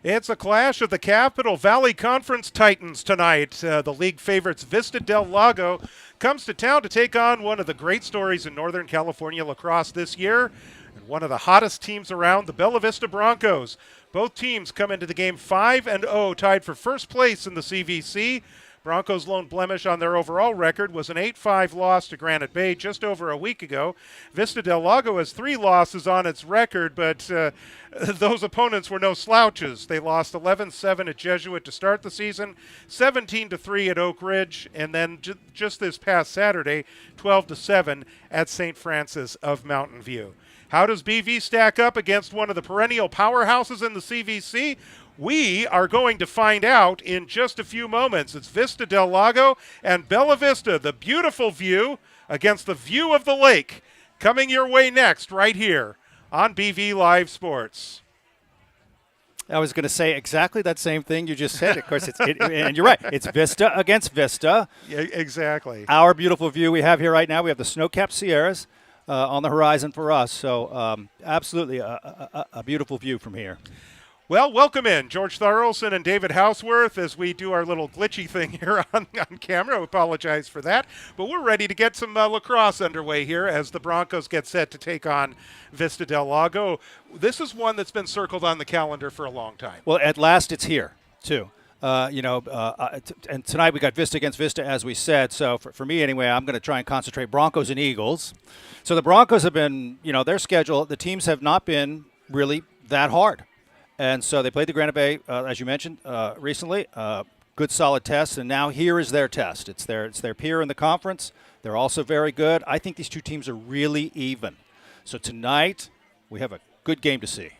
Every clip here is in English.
It's a clash of the Capital Valley Conference Titans tonight. The league favorites Vista del Lago comes to town to take on one of the great stories in Northern California lacrosse this year, and one of the hottest teams around, the Bella Vista Broncos. Both teams come into the game 5-0, tied for first place in the CVC. Broncos' lone blemish on their overall record was an 8-5 loss to Granite Bay just over a week ago. Vista del Lago has 3 losses on its record, but those opponents were no slouches. They lost 11-7 at Jesuit to start the season, 17-3 at Oak Ridge, and then just this past Saturday, 12-7 at St. Francis of Mountain View. How does BV stack up against one of the perennial powerhouses in the CVC? We are going to find out in just a few moments. It's Vista del Lago and Bella Vista, the beautiful view against the view of the lake, coming your way next right here on BV Live Sports. I was going to say exactly that same thing you just said. Of course, and you're right. It's Vista against Vista. Yeah, exactly. Our beautiful view we have here right now. We have the snow-capped Sierras on the horizon for us. So absolutely a beautiful view from here. Well, welcome in George Tharlson and David Houseworth as we do our little glitchy thing here on camera. I apologize for that. But we're ready to get some lacrosse underway here as the Broncos get set to take on Vista del Lago. This is one that's been circled on the calendar for a long time. Well, at last it's here, too. And tonight we got Vista against Vista, as we said. So for me anyway, I'm going to try and concentrate Broncos and Eagles. So the Broncos have been, their schedule, the teams have not been really that hard. And so they played the Granite Bay, as you mentioned, recently. Good, solid test, and now here is their test. It's their peer in the conference. They're also very good. I think these two teams are really even. So tonight we have a good game to see.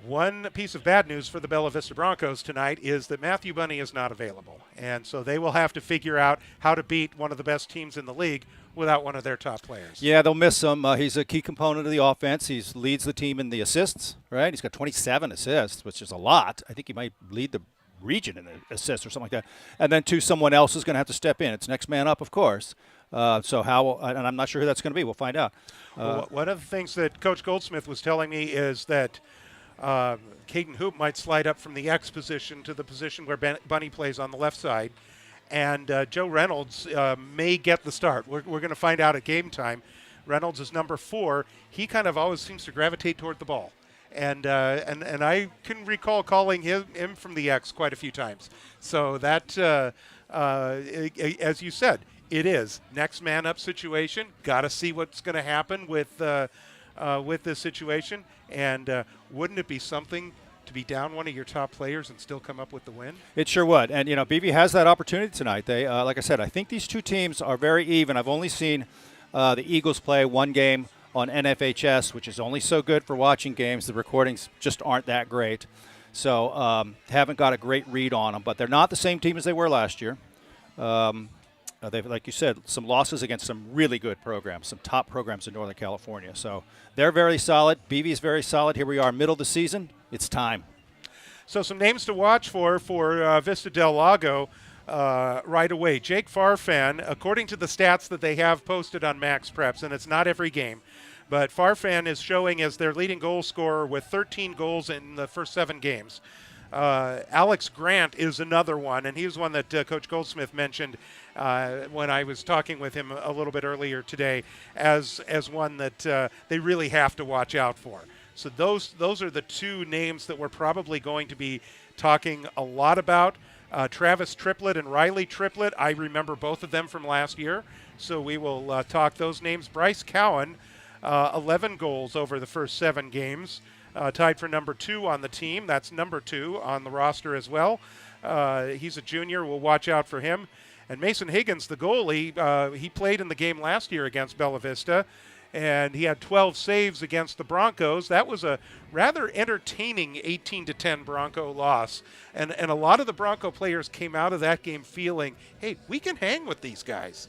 One piece of bad news for the Bella Vista Broncos tonight is that Matthew Bunny is not available. And so they will have to figure out how to beat one of the best teams in the league without one of their top players. Yeah, they'll miss him. He's a key component of the offense. He leads the team in the assists, right? He's got 27 assists, which is a lot. I think he might lead the region in the assists or something like that. And then, someone else is going to have to step in. It's next man up, of course. So how, and I'm not sure who that's going to be. We'll find out. One of the things that Coach Goldsmith was telling me is that Caden Hoop might slide up from the X position to the position where Bunny plays on the left side. And Joe Reynolds may get the start. We're going to find out at game time. Reynolds is number 4. He kind of always seems to gravitate toward the ball. And I can recall calling him from the X quite a few times. So that, as you said, it is next man up situation. Got to see what's going to happen with this situation. And wouldn't it be something to be down one of your top players and still come up with the win? It sure would. And, BV has that opportunity tonight. They, like I said, I think these two teams are very even. I've only seen the Eagles play one game on NFHS, which is only so good for watching games. The recordings just aren't that great. So haven't got a great read on them. But they're not the same team as they were last year. They've, like you said, some losses against some really good programs, some top programs in Northern California. So they're very solid. BV is very solid. Here we are, middle of the season. It's time. So some names to watch for Vista del Lago right away. Jake Farfan, according to the stats that they have posted on Max Preps, and it's not every game, but Farfan is showing as their leading goal scorer with 13 goals in the first 7 games. Alex Grant is another one, and he was one that Coach Goldsmith mentioned when I was talking with him a little bit earlier today as one that they really have to watch out for. So those are the 2 names that we're probably going to be talking a lot about. Travis Triplett and Riley Triplett, I remember both of them from last year, so we will talk those names. Bryce Cowan, 11 goals over the first 7 games. Tied for number 2 on the team. That's number 2 on the roster as well. He's a junior. We'll watch out for him. And Mason Higgins, the goalie, he played in the game last year against Bella Vista, and he had 12 saves against the Broncos. That was a rather entertaining 18-10 Bronco loss. And a lot of the Bronco players came out of that game feeling, hey, we can hang with these guys.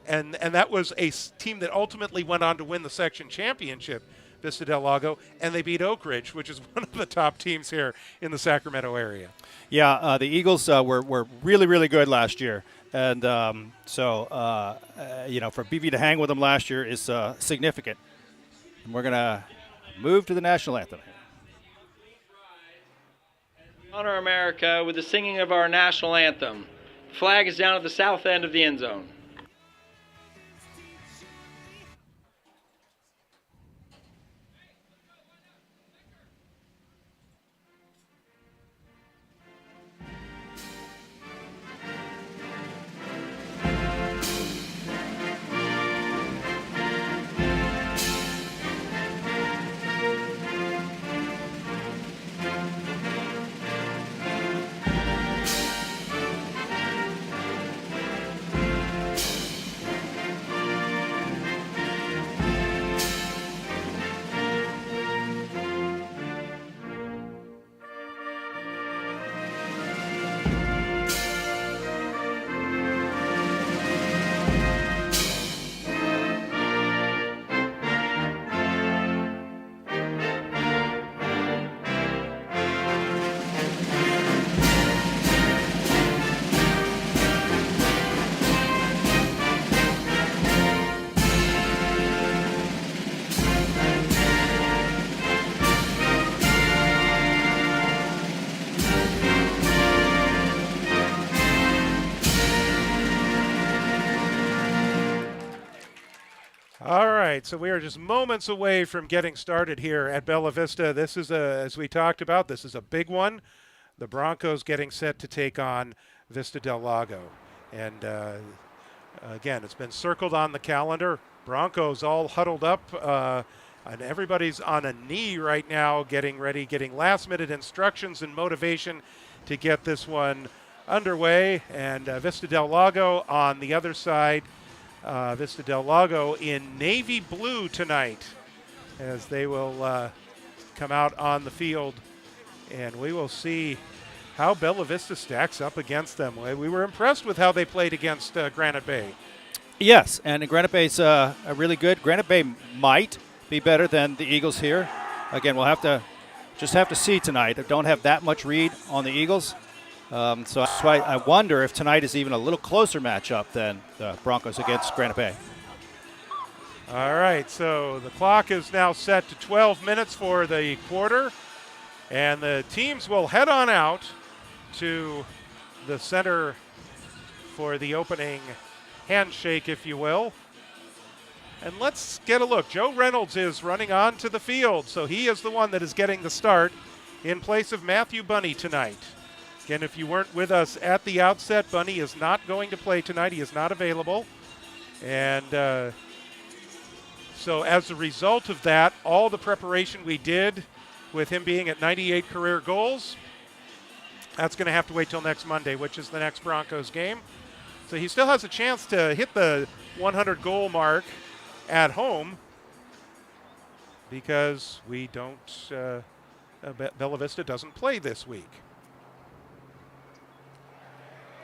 And that was a team that ultimately went on to win the section championship, Vista del Lago, and they beat Oak Ridge, which is one of the top teams here in the Sacramento area. Yeah, the Eagles were really, really good last year. And for BV to hang with them last year is significant. And we're going to move to the national anthem. Honor America with the singing of our national anthem. The flag is down at the south end of the end zone. All right, so we are just moments away from getting started here at Bella Vista. This is as we talked about, this is a big one. The Broncos getting set to take on Vista del Lago. And again, it's been circled on the calendar. Broncos all huddled up, and everybody's on a knee right now getting ready, getting last-minute instructions and motivation to get this one underway. And Vista del Lago on the other side. Vista del Lago in navy blue tonight as they will come out on the field, and we will see how Bella Vista stacks up against them. We were impressed with how they played against Granite Bay. Yes, and Granite Bay's a really good. Granite Bay might be better than the Eagles here. Again, we'll have to see tonight. I don't have that much read on the Eagles. So that's why I wonder if tonight is even a little closer matchup than the Broncos against Granite Bay. All right, so the clock is now set to 12 minutes for the quarter, and the teams will head on out to the center for the opening handshake, if you will. And let's get a look. Joe Reynolds is running onto the field, so he is the one that is getting the start in place of Matthew Bunny tonight. Again, if you weren't with us at the outset, Bunny is not going to play tonight. He is not available. And so as a result of that, all the preparation we did with him being at 98 career goals, that's going to have to wait till next Monday, which is the next Broncos game. So he still has a chance to hit the 100 goal mark at home because we don't, Bella Vista doesn't play this week.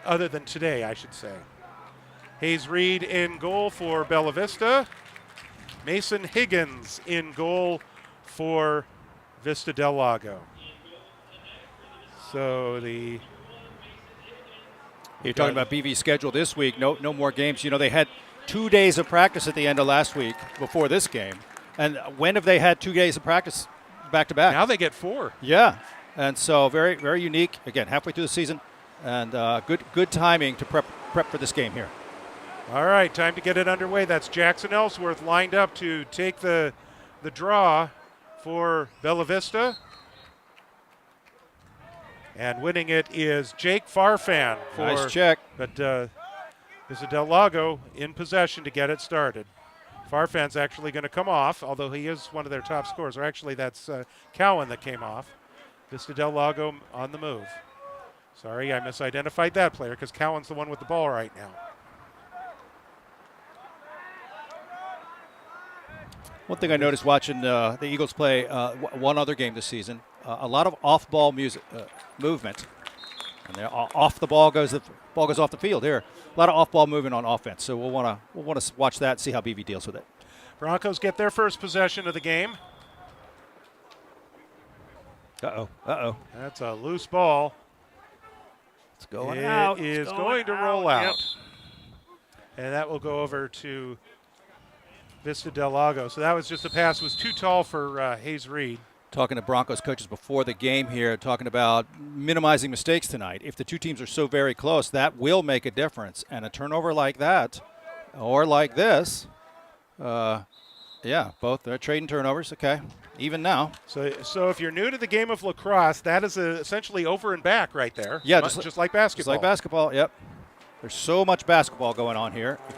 Other than today, I should say. Hayes Reed in goal for Bella Vista. Mason Higgins in goal for Vista del Lago. So you're talking about BV's schedule this week. No more games. You know, they had 2 days of practice at the end of last week before this game. And when have they had 2 days of practice back to back? Now they get 4. Yeah. And so very, very unique. Again, halfway through the season. And good timing to prep for this game here. All right, time to get it underway. That's Jackson Ellsworth lined up to take the draw for Bella Vista. And winning it is Jake Farfan. Nice check. But Vista del Lago in possession to get it started. Farfan's actually going to come off, although he is one of their top scorers. Or actually, that's Cowan that came off. Vista del Lago on the move. Sorry, I misidentified that player because Cowan's the one with the ball right now. One thing I noticed watching the Eagles play one other game this season, a lot of off-ball movement. And they're off the ball goes off the field here. A lot of off-ball movement on offense. So we'll want to watch that, see how BV deals with it. Broncos get their first possession of the game. Uh-oh. That's a loose ball. It's going out. It is going to roll out. Yep. And that will go over to Vista del Lago. So that was just the pass was too tall for Hayes Reed. talking to Broncos coaches before the game here, talking about minimizing mistakes tonight. If the two teams are so very close, that will make a difference. And a turnover like that, or like this, yeah, both they're trading turnovers. Okay, even now. So if you're new to the game of lacrosse, that is essentially over and back right there. Yeah, just like basketball. Just like basketball. Yep. There's so much basketball going on here. If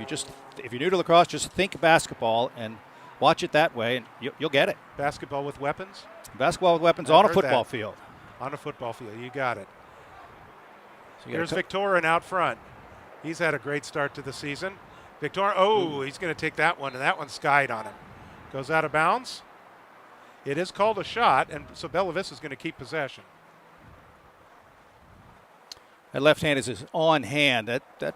you're new to lacrosse, just think basketball and watch it that way, and you'll get it. Basketball with weapons. Basketball with weapons I on a heard football that. field. On a football field, you got it. So Here's Victorin out front. He's had a great start to the season. Victorin, he's going to take that one, and that one skied on him. Goes out of bounds. It is called a shot, and so Bella Vista is going to keep possession. That left hand is his on hand. That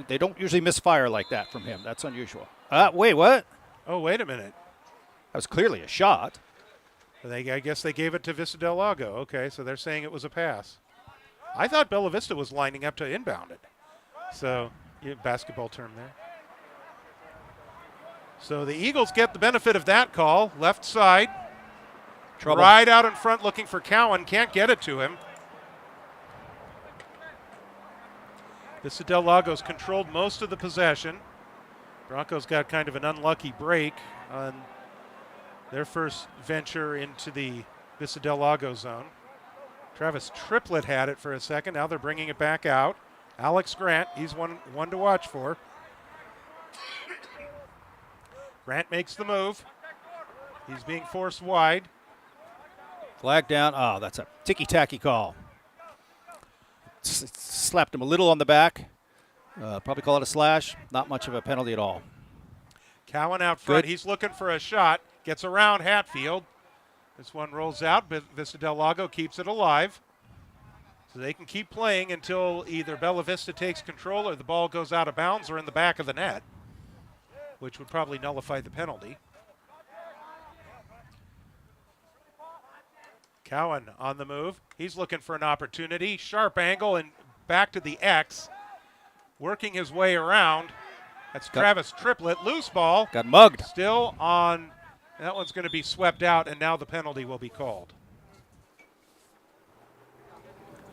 they don't usually misfire like that from him. That's unusual. Wait, what? Oh, wait a minute. That was clearly a shot. I guess they gave it to Vista del Lago. Okay, so they're saying it was a pass. I thought Bella Vista was lining up to inbound it. So, basketball term there. So the Eagles get the benefit of that call. Left side. Trouble. Right out in front looking for Cowan. Can't get it to him. Vista del Lago's controlled most of the possession. Broncos got kind of an unlucky break on their first venture into the Vista del Lago zone. Travis Triplett had it for a second. Now they're bringing it back out. Alex Grant, he's one to watch for. Grant makes the move. He's being forced wide. Flag down. Oh, that's a ticky-tacky call. Slapped him a little on the back. Probably call it a slash. Not much of a penalty at all. Cowan out front. Good. He's looking for a shot. Gets around Hatfield. This one rolls out, but Vista del Lago keeps it alive. So they can keep playing until either Bella Vista takes control or the ball goes out of bounds or in the back of the net, which would probably nullify the penalty. Cowan on the move. He's looking for an opportunity. Sharp angle and back to the X. Working his way around. That's Travis Triplett. Loose ball. Got mugged. Still on. That one's going to be swept out, and now the penalty will be called.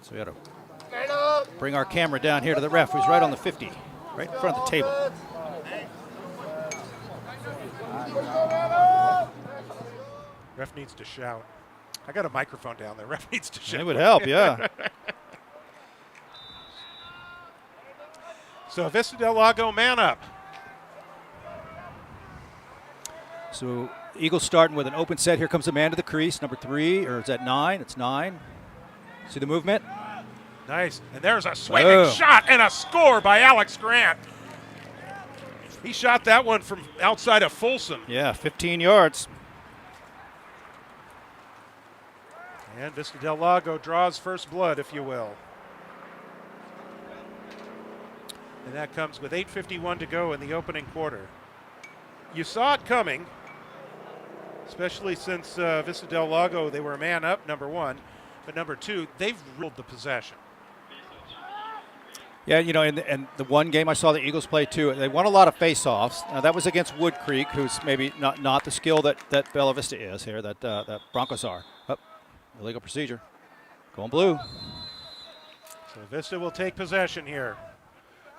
So we got to bring our camera down here to the ref, who's right on the 50, right in front of the table. Ref needs to shout. I got a microphone down there. Ref needs to shout. It would help, yeah. So Vista del Lago man up. So Eagles starting with an open set. Here comes the man to the crease, number 3, or is that 9? It's 9. See the movement? Nice. And there's a swinging shot and a score by Alex Grant. He shot that one from outside of Folsom. Yeah, 15 yards. And Vista del Lago draws first blood, if you will. And that comes with 8:51 to go in the opening quarter. You saw it coming, especially since Vista del Lago, they were a man up, number 1. But number 2, they've ruled the possession. Yeah, you know, and the one game I saw the Eagles play too, they won a lot of face-offs. Now, that was against Wood Creek, who's maybe not the skill that Bella Vista is here, that Broncos are. Illegal procedure. Going blue. So Vista will take possession here.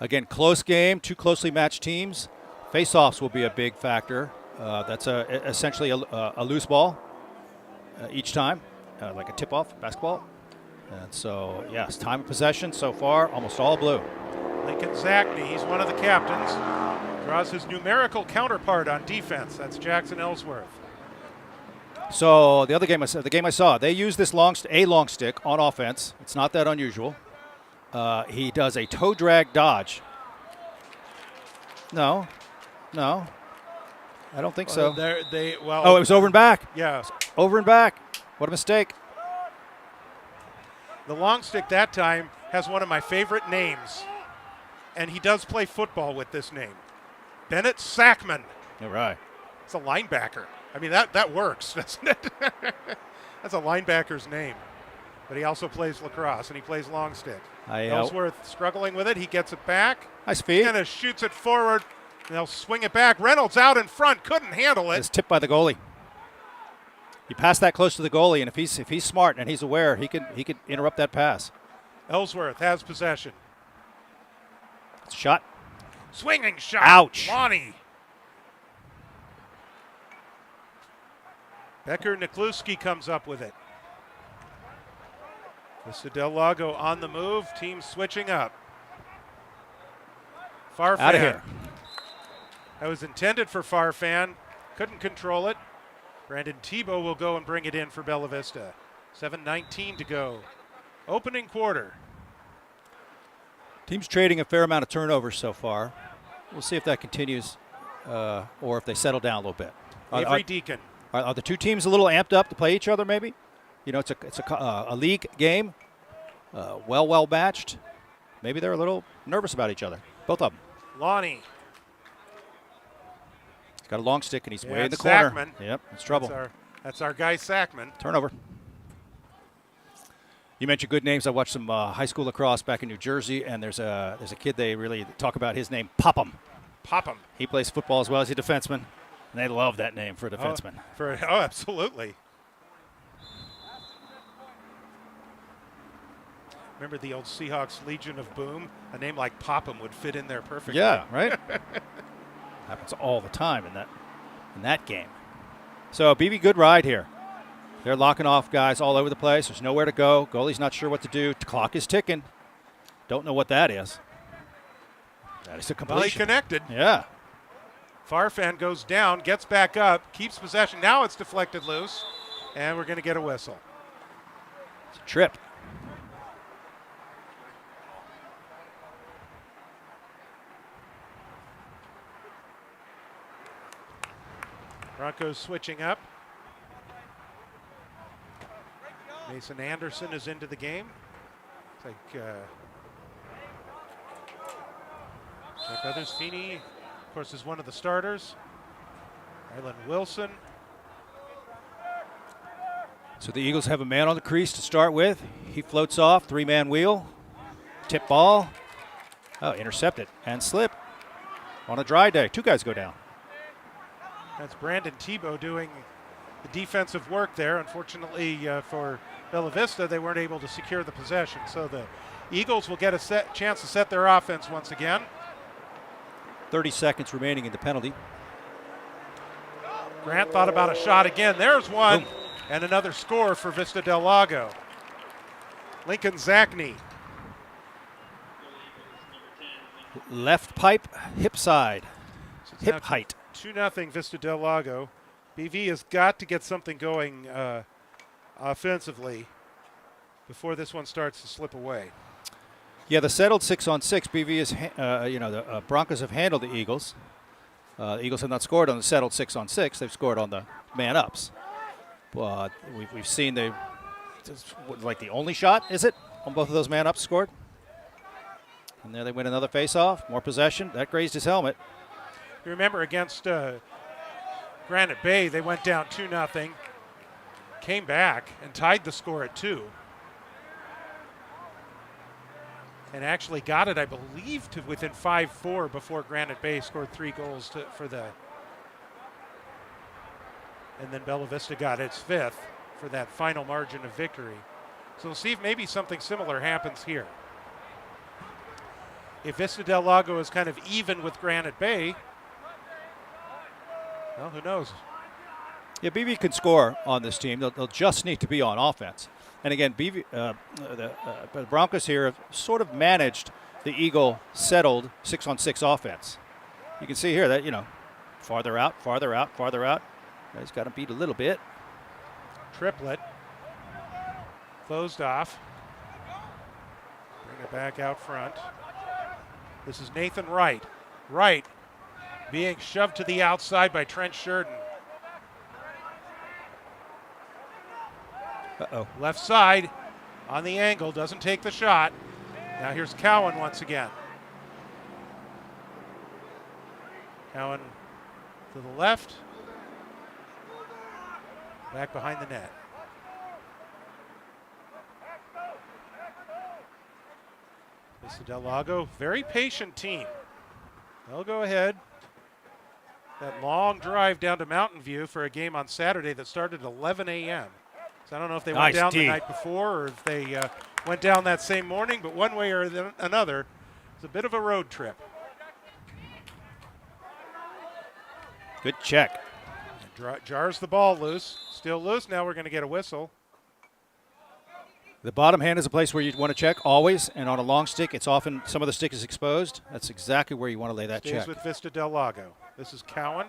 Again, close game, 2 closely matched teams. Face-offs will be a big factor. That's essentially a loose ball each time, like a tip-off basketball. And so, yes, time of possession so far, almost all blue. Lincoln Zachney, he's one of the captains, draws his numerical counterpart on defense. That's Jackson Ellsworth. So the game I saw, they use this long stick on offense. It's not that unusual. He does a toe drag dodge. No, I don't think so. It was over and back. Yeah. Over and back. What a mistake. The long stick that time has one of my favorite names, and he does play football with this name. Bennett Sackman. All right. It's a linebacker. I mean, that works, doesn't it? That's a linebacker's name. But he also plays lacrosse, and he plays long stick. Ellsworth struggling with it. He gets it back. Nice feed. Kind of shoots it forward. And they'll swing it back. Reynolds out in front. Couldn't handle it. It's tipped by the goalie. You pass that close to the goalie, and if he's smart and he's aware, he could interrupt that pass. Ellsworth has possession. It's a shot. Swinging shot. Ouch. Lonnie. Becker Nikluski comes up with it. Vista Del Lago on the move. Team switching up. Farfan. Out of here. That was intended for Farfan. Couldn't control it. Brandon Tebow will go and bring it in for Bella Vista. 7:19 to go. Opening quarter. Team's trading a fair amount of turnovers so far. We'll see if that continues or if they settle down a little bit. Avery Deacon. Are the two teams a little amped up to play each other maybe? You know, it's a league game, well matched. Maybe they're a little nervous about each other, both of them. Lonnie. He's got a long stick, and he's way in the it's corner. Sackman. Yep, it's trouble. That's our guy, Sackman. Turnover. You mentioned good names. I watched some high school lacrosse back in New Jersey, and there's a kid they really talk about. His name, Popham. Popham. He plays football as well as a defenseman, and they love that name for a defenseman. Oh, absolutely. Remember the old Seahawks Legion of Boom? A name like Popham would fit in there perfectly. Yeah, right? Happens all the time in that game. So, BV, good ride here. They're locking off guys all over the place. There's nowhere to go. Goalie's not sure what to do. The clock is ticking. Don't know what that is. That is a completion. Well, he connected. Yeah. Farfan goes down, gets back up, keeps possession. Now it's deflected loose, and we're going to get a whistle. It's a trip. Broncos switching up. Mason Anderson is into the game. It's like Jack Othersfeeney, of course, is one of the starters. Rylan Wilson. So the Eagles have a man on the crease to start with. He floats off, three-man wheel, tip ball. Oh, intercepted and slip on a dry day. Two guys go down. That's Brandon Tebow doing the defensive work there. Unfortunately for Bella Vista, they weren't able to secure the possession. So the Eagles will get a chance to set their offense once again. 30 seconds remaining in the penalty. Grant thought about a shot again. There's one. Boom. And another score for Vista Del Lago. Lincoln Zachney. Left pipe, hip side, So it's hip now height. 2-0 Vista Del Lago. BV has got to get something going offensively before this one starts to slip away. Yeah, the settled 6-on-6. BV is, the Broncos have handled the Eagles. The Eagles have not scored on the settled 6-on-6. They've scored on the man-ups. But we've seen like the only shot, is it, on both of those man-ups scored? And there they win another face-off. More possession. That grazed his helmet. You remember against Granite Bay, they went down 2-0, came back and tied the score at 2. And actually got it, I believe, to within 5-4 before Granite Bay scored 3 goals and then Bella Vista got its 5th for that final margin of victory. So we'll see if maybe something similar happens here. If Vista Del Lago is kind of even with Granite Bay, well, who knows? Yeah, BV can score on this team. They'll just need to be on offense. And again, BV, the Broncos here have sort of managed the Eagle settled 6-on-6 offense. You can see here that, farther out. He's got to beat a little bit. Triplet. Closed off. Bring it back out front. This is Nathan Wright. Wright being shoved to the outside by Trent Sheridan. Uh-oh. Left side on the angle, doesn't take the shot. Now here's Cowan once again. Cowan to the left. Back behind the net. Vista Del Lago, very patient team. They'll go ahead. That long drive down to Mountain View for a game on Saturday that started at 11 a.m. So I don't know if they went Nice down D. the night before or if they went down that same morning, but one way or another, it's a bit of a road trip. Good check. Jars the ball loose. Still loose. Now we're going to get a whistle. The bottom hand is a place where you want to check always, and on a long stick, it's often some of the stick is exposed. That's exactly where you want to lay that Stays check. with Vista Del Lago. This is Cowan.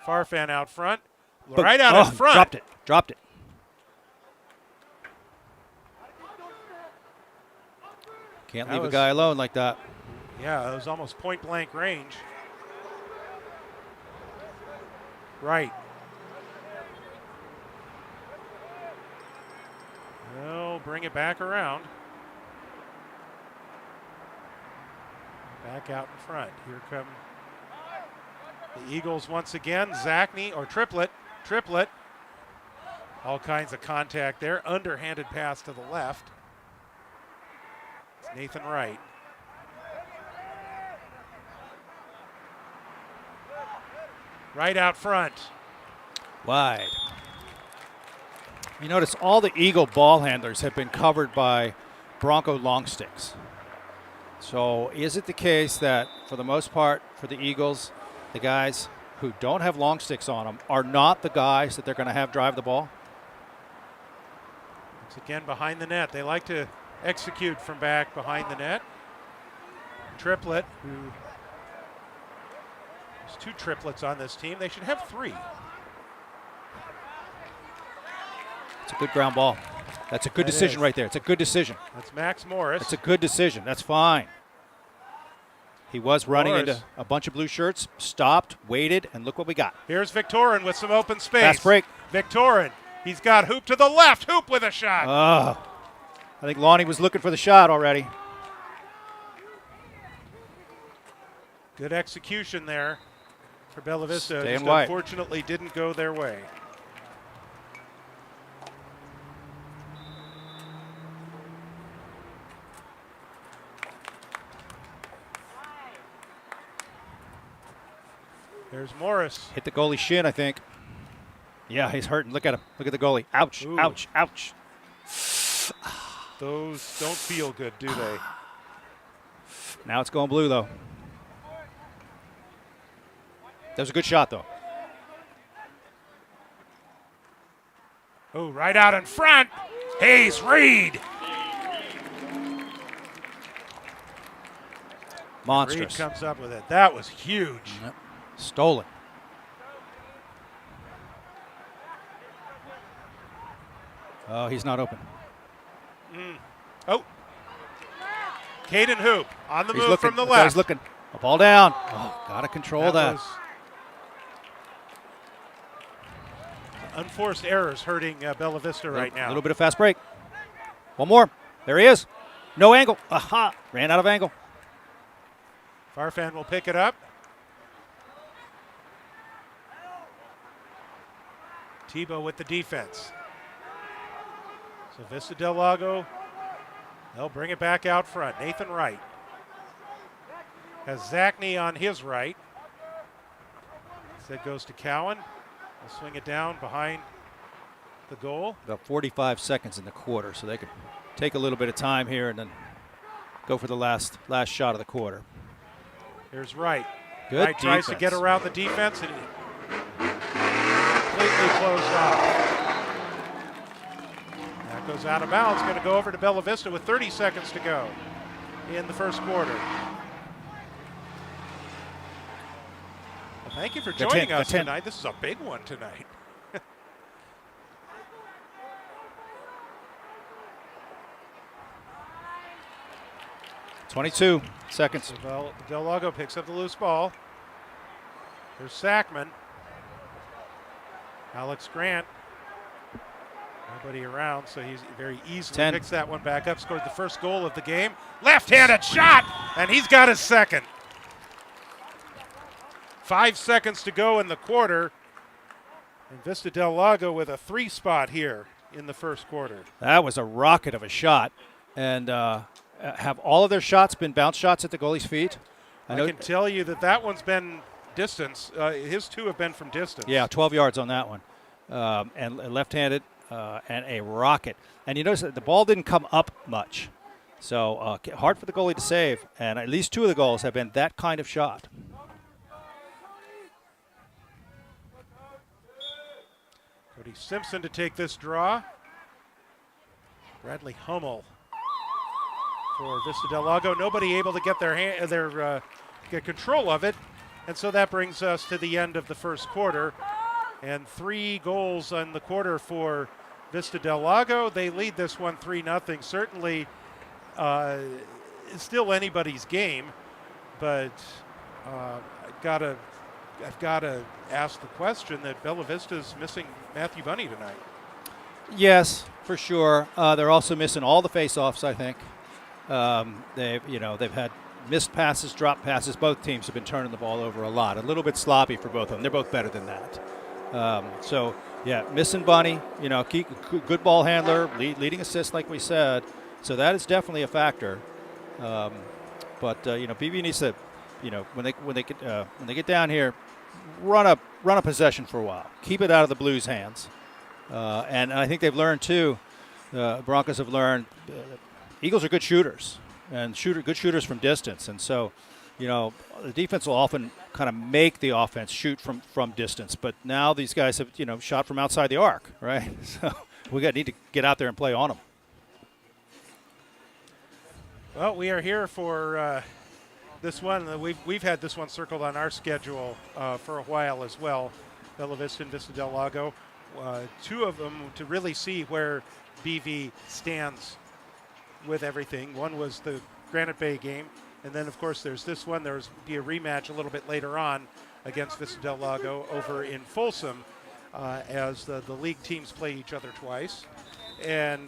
Farfan out front. But- Right out in front. Dropped it. Can't That leave a was- guy alone like that. Yeah, it was almost point blank range. Right. Well, bring it back around. Back out in front. Here come the Eagles once again. Zachney, or Triplett. All kinds of contact there. Underhanded pass to the left. It's Nathan Wright. Right out front. Wide. You notice all the Eagle ball handlers have been covered by Bronco long sticks. So is it the case that for the most part for the Eagles, the guys who don't have long sticks on them are not the guys that they're going to have drive the ball? Once again behind the net. They like to execute from back behind the net. Triplett, who there's two triplets on this team. They should have three. It's a good ground ball. That's a good That decision is. right there. It's a good decision. That's Max Morris. That's a good decision. That's fine. He was running Morris. into a bunch of blue shirts, stopped, waited, and look what we got. Here's Victorin with some open space. Fast break. Victorin. He's got Hoop to the left. Hoop with a shot. Oh, I think Lonnie was looking for the shot already. Good execution there for Bella Vista. Staying Just wide. unfortunately didn't go their way. There's Morris. Hit the goalie shin, I think. Yeah, he's hurting. Look at him. Look at the goalie. Ouch, Ooh. ouch, ouch. Those don't feel good, do they? Now it's going blue, though. That was a good shot, though. Oh, right out in front. Hayes Reed. Monstrous. Reed comes up with it. That was huge. Yep. Stolen. Oh, he's not open. Oh. Caden Hoop on the He's move looking. from the That guy's left. looking. A ball down. Oh, got to control that. was unforced errors hurting Bella Vista right now. A little bit of fast break. One more. There he is. No angle. Aha. Ran out of angle. Farfan will pick it up. Tebow with the defense. So Vista Del Lago, they'll bring it back out front. Nathan Wright has Zachney on his right. Instead goes to Cowan. They'll swing it down behind the goal. About 45 seconds in the quarter, so they could take a little bit of time here and then go for the last shot of the quarter. Here's Wright. Good Wright tries to defense. get around the defense and completely closed off. That goes out of bounds. Going to go over to Bella Vista with 30 seconds to go in the first quarter. Well, thank you for joining us tonight. This is a big one tonight. 22 seconds. Del Lago picks up the loose ball. There's Sackman. Alex Grant. Nobody around, so he's very easily 10. picks that one back up. Scored the first goal of the game. Left-handed shot, and he's got his second. 5 seconds to go in the quarter. And Vista Del Lago with a 3 spot here in the first quarter. That was a rocket of a shot. And have all of their shots been bounce shots at the goalie's feet? I can tell you that one's been distance. His 2 have been from distance. Yeah, 12 yards on that one. And left-handed and a rocket. And you notice that the ball didn't come up much. So hard for the goalie to save. And at least 2 of the goals have been that kind of shot. Cody Simpson to take this draw. Bradley Hummel for Vista del Lago. Nobody able to get get control of it. And so that brings us to the end of the first quarter. And 3 goals in the quarter for Vista del Lago. They lead this one 3-0. Certainly it's still anybody's game, but I've got to ask the question that Bella Vista's missing Matthew Bunny tonight. Yes, for sure. They're also missing all the face-offs, I think. They've had missed passes, drop passes. Both teams have been turning the ball over a lot. A little bit sloppy for both of them. They're both better than that. Missing Bunny, good ball handler, leading assist like we said. So that is definitely a factor. BV needs to, when they get down here, run a possession for a while. Keep it out of the Blues' hands. And I think they've learned too. Broncos have learned. Eagles are good shooters and good shooters from distance, and so the defense will often kind of make the offense shoot from distance. But now these guys have shot from outside the arc, right? So we need to get out there and play on them. Well, we are here for this one. We've had this one circled on our schedule for a while as well. Bella Vista and Vista del Lago. 2 of them to really see where BV stands with everything. One was the Granite Bay game, and then of course there's this one. There's be a rematch a little bit later on against Vista del Lago over in Folsom as the league teams play each other twice. And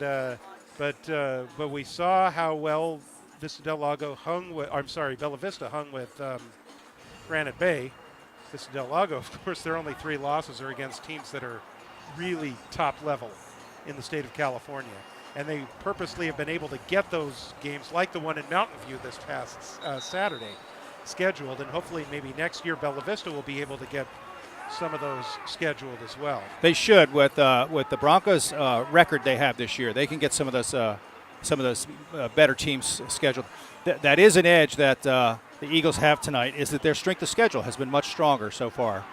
but we saw how well Vista del Lago Bella Vista hung with Granite Bay. Vista del Lago, of course, their only 3 losses are against teams that are really top level in the state of California. And they purposely have been able to get those games like the one in Mountain View this past Saturday scheduled. And hopefully maybe next year Bella Vista will be able to get some of those scheduled as well. They should with the Broncos record they have this year. They can get some of those better teams scheduled. That is an edge that the Eagles have tonight, is that their strength of schedule has been much stronger so far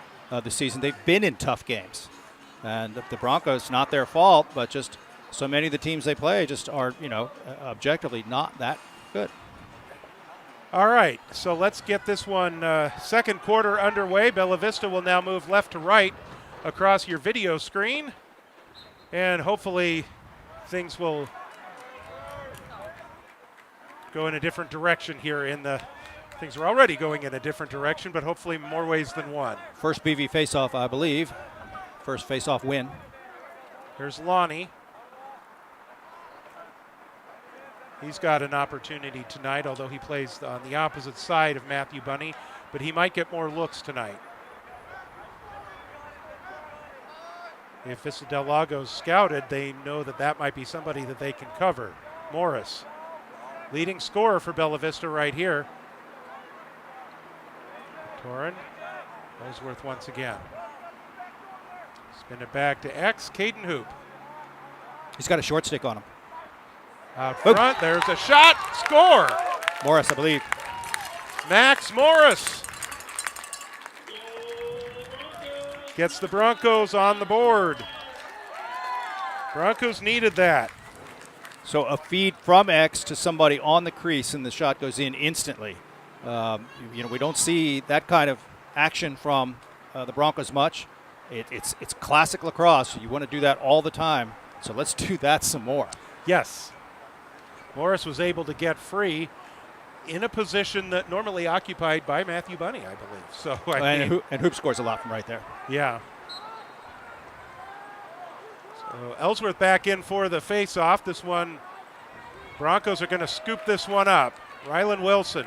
this season. They've been in tough games. And the Broncos, not their fault, but just so many of the teams they play just are, objectively not that good. All right, so let's get this one second quarter underway. Bella Vista will now move left to right across your video screen. And hopefully things will go in a different direction here things are already going in a different direction, but hopefully more ways than one. First BV faceoff, I believe. First faceoff win. Here's Lonnie. He's got an opportunity tonight, although he plays on the opposite side of Matthew Bunny, but he might get more looks tonight. If Vista del Lago's scouted, they know that might be somebody that they can cover. Morris, leading scorer for Bella Vista right here. Torin, Ellsworth once again. Spin it back to X, Caden Hoop. He's got a short stick on him. Out front, there's a shot, score! Morris, I believe. Max Morris gets the Broncos on the board. Broncos needed that. So a feed from X to somebody on the crease, and the shot goes in instantly. We don't see that kind of action from the Broncos much. It's classic lacrosse. You want to do that all the time. So let's do that some more. Yes. Morris was able to get free in a position that normally occupied by Matthew Bunny, I believe. So and Hoop scores a lot from right there. Yeah. So Ellsworth back in for the face-off. This one, Broncos are going to scoop this one up. Rylan Wilson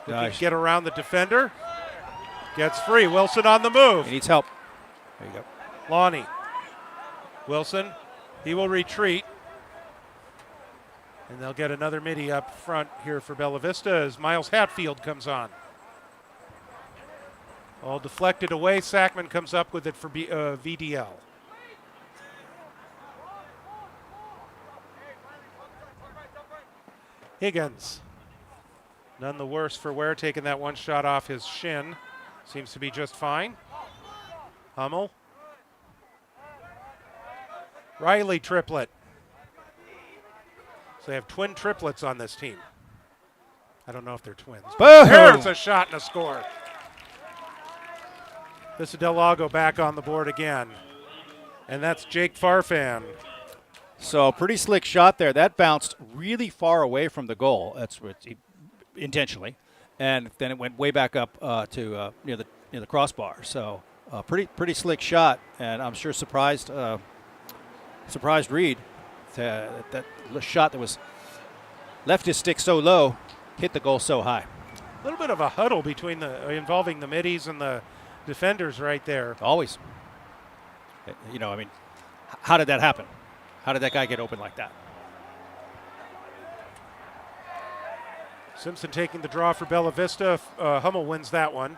looking to get around the defender. Gets free. Wilson on the move. He needs help. There you go. Lonnie. Wilson. He will retreat. And they'll get another midi up front here for Bella Vista as Miles Hatfield comes on. All deflected away. Sackman comes up with it for VDL. Higgins. None the worse for wear, taking that one shot off his shin. Seems to be just fine. Hummel. Riley triplet. So they have twin triplets on this team. I don't know if they're twins. Boom! There's a shot and a score. Vista del Lago back on the board again. And that's Jake Farfan. So pretty slick shot there. That bounced really far away from the goal. That's what intentionally, and then it went way back up to near the crossbar. So pretty slick shot, and I'm sure surprised Reed that shot that was left his stick so low, hit the goal so high. A little bit of a huddle between involving the middies and the defenders right there. Always. You know, I mean, how did that happen? How did that guy get open like that? Simpson taking the draw for Bella Vista. Hummel wins that one.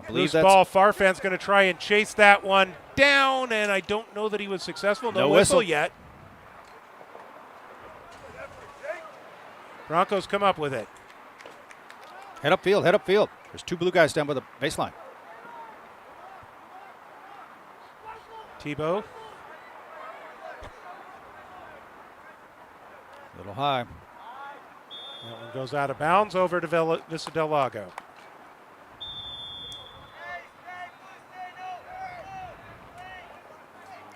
I believe Loose that's ball. Farfan's going to try and chase that one down, and I don't know that he was successful. No whistle yet. Broncos come up with it. head upfield, head upfield. There's two blue guys down by the baseline. Tebow. A little high. That one goes out of bounds over to Vista del Lago.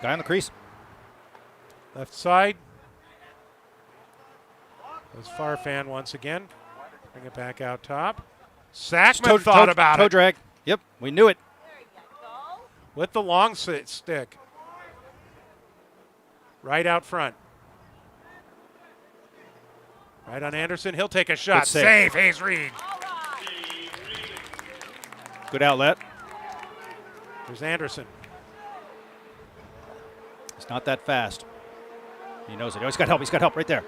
Guy on the crease. Left side. There's Farfan once again. Bring it back out top. Sackman thought about toe it. drag. Yep, we knew it. With the long stick. Right out front. Right on Anderson. He'll take a shot. Good save. Hayes Reed. Good outlet. There's Anderson. It's not that fast. He knows it. Oh, he's got help. He's got help right there.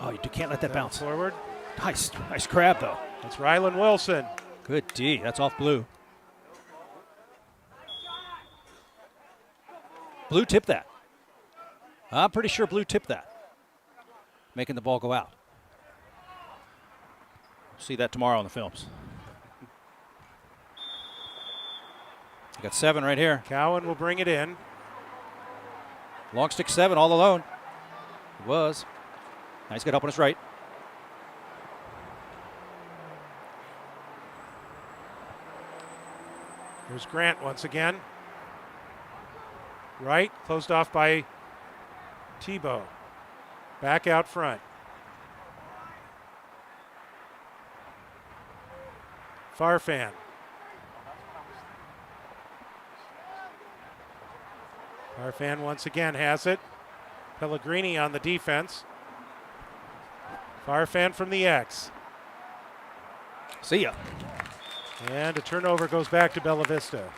Oh, you can't let that bounce. Forward. Nice grab, though. That's Rylan Wilson. Good D. That's off Blue. Blue tipped that. I'm pretty sure Blue tipped that, making the ball go out. See that tomorrow on the films. You got 7 right here. Cowan will bring it in. Long stick 7 all alone. It was. Now he's got help on his right. There's Grant once again. Right, closed off by Tebow. Back out front. Farfan. Farfan once again has it. Pellegrini on the defense. Farfan from the X. See ya. And a turnover goes back to Bella Vista.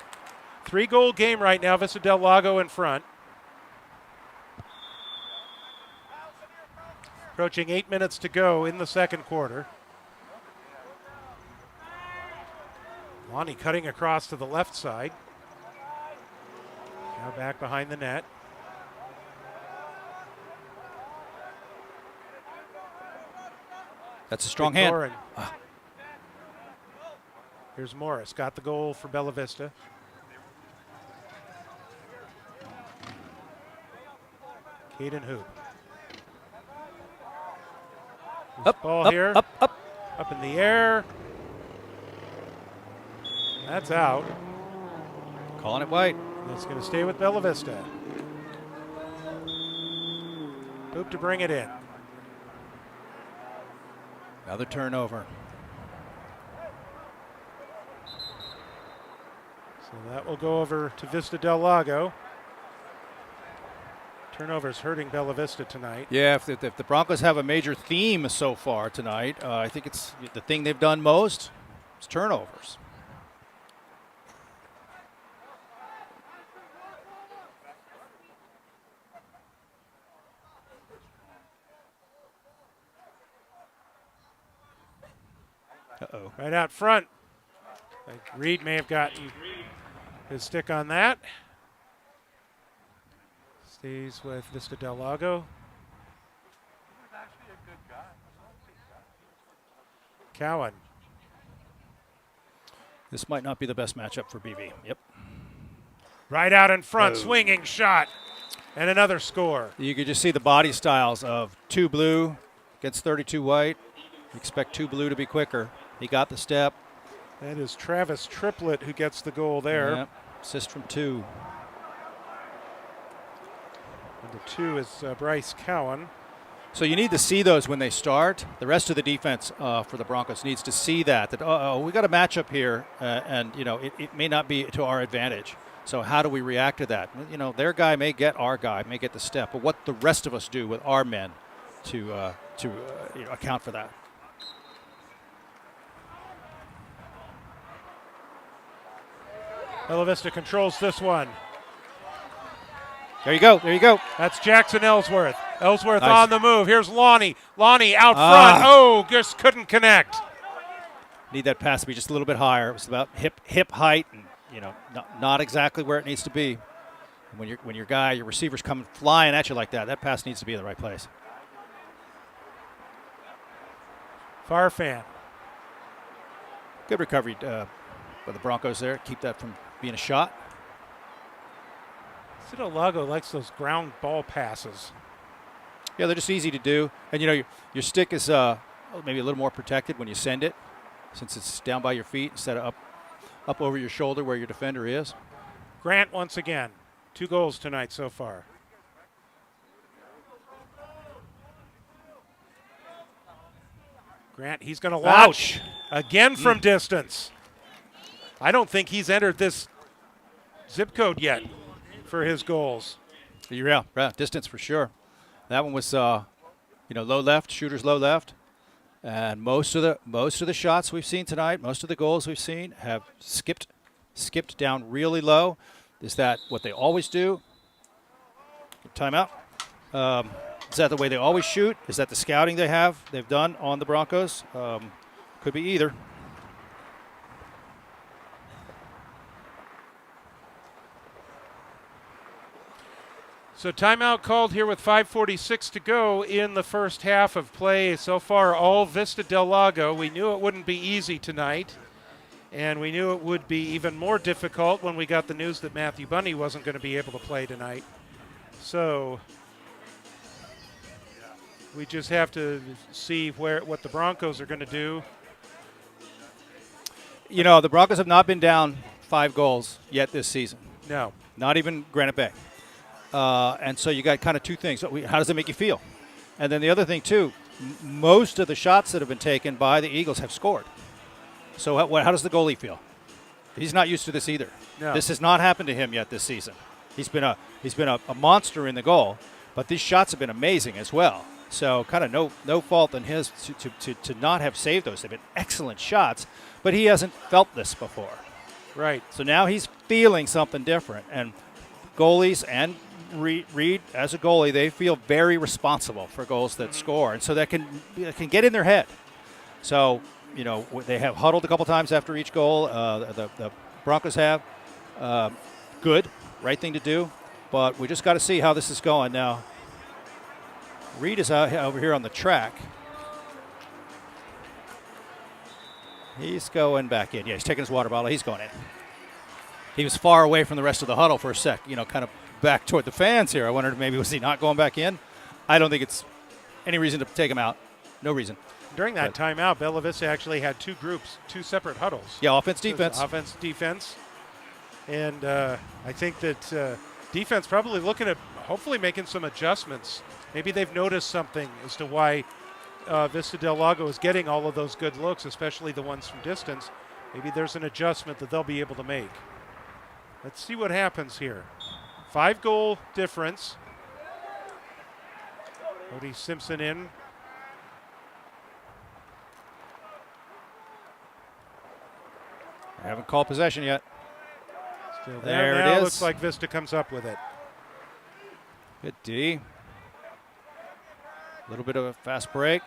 3-goal game right now. Vista del Lago in front. Approaching 8 minutes to go in the second quarter. Lonnie cutting across to the left side. Now back behind the net. That's a strong hand. Here's Morris. Got the goal for Bella Vista. Caden Hoop. Up, ball up, here. Up in the air. That's out. Calling it white. That's going to stay with Bella Vista. Hoop to bring it in. Another turnover. So that will go over to Vista del Lago. Turnovers hurting Bella Vista tonight. Yeah, if the Broncos have a major theme so far tonight, I think it's the thing they've done most. It's turnovers. Uh-oh. Right out front. I think Reed may have gotten his stick on that. Stays with Vista del Lago. Cowan. This might not be the best matchup for BV. Yep. Right out in front, swinging shot, and another score. You could just see the body styles of 2 blue against 32 white. You expect 2 blue to be quicker. He got the step. That is Travis Triplett who gets the goal there. Yep. Assist from 2. Number 2 is Bryce Cowan. So you need to see those when they start. The rest of the defense for the Broncos needs to see that we got a matchup here, and it may not be to our advantage. So how do we react to that? Their guy may get our guy, may get the step, but what the rest of us do with our men to account for that. Bella Vista controls this one. There you go. There you go. That's Jackson Ellsworth. Ellsworth Nice. on the move. Here's Lonnie. Lonnie out front. Oh, just couldn't connect. Need that pass to be just a little bit higher. It was about hip height, and not exactly where it needs to be. When your receiver's coming flying at you like that, that pass needs to be in the right place. Farfan. Good recovery by the Broncos there. Keep that from being a shot. Vista del Lago likes those ground ball passes. Yeah, they're just easy to do. And, your stick is maybe a little more protected when you send it, since it's down by your feet instead of up over your shoulder where your defender is. Grant once again. 2 goals tonight so far. Grant, he's going to launch again from distance. I don't think he's entered this zip code yet for his goals. Yeah, distance for sure. That one was, low left, shooter's low left. And most of the shots we've seen tonight, most of the goals we've seen have skipped down really low. Is that what they always do? Timeout. Is that the way they always shoot? Is that the scouting they've done on the Broncos? Could be either. So timeout called here with 5:46 to go in the first half of play. So far, all Vista del Lago. We knew it wouldn't be easy tonight, and we knew it would be even more difficult when we got the news that Matthew Bunny wasn't going to be able to play tonight. So we just have to see what the Broncos are going to do. The Broncos have not been down 5 goals yet this season. No. Not even Granite Bay. And so you got kind of 2 things. How does it make you feel? And then the other thing, too, most of the shots that have been taken by the Eagles have scored. So how does the goalie feel? He's not used to this either. No. This has not happened to him yet this season. He's been a monster in the goal, but these shots have been amazing as well. So kind of no fault in his to not have saved those. They've been excellent shots, but he hasn't felt this before. Right. So now he's feeling something different. And goalies and Reed, as a goalie, they feel very responsible for goals that score, and so that can get in their head. So, they have huddled a couple times after each goal. The Broncos have. Good, right thing to do, but we just got to see how this is going now. Reed is out over here on the track. He's going back in. Yeah, he's taking his water bottle. He's going in. He was far away from the rest of the huddle for a sec, kind of back toward the fans here. I wondered maybe was he not going back in? I don't think it's any reason to take him out. No reason. During that timeout, Bella Vista actually had 2 groups, 2 separate huddles. Yeah, offense, defense. Offense, defense. And I think that defense probably looking at hopefully making some adjustments. Maybe they've noticed something as to why Vista del Lago is getting all of those good looks, especially the ones from distance. Maybe there's an adjustment that they'll be able to make. Let's see what happens here. 5-goal difference. Cody Simpson in. I haven't called possession yet. Still there now. it is. Looks like Vista comes up with it. Good D. A little bit of a fast break.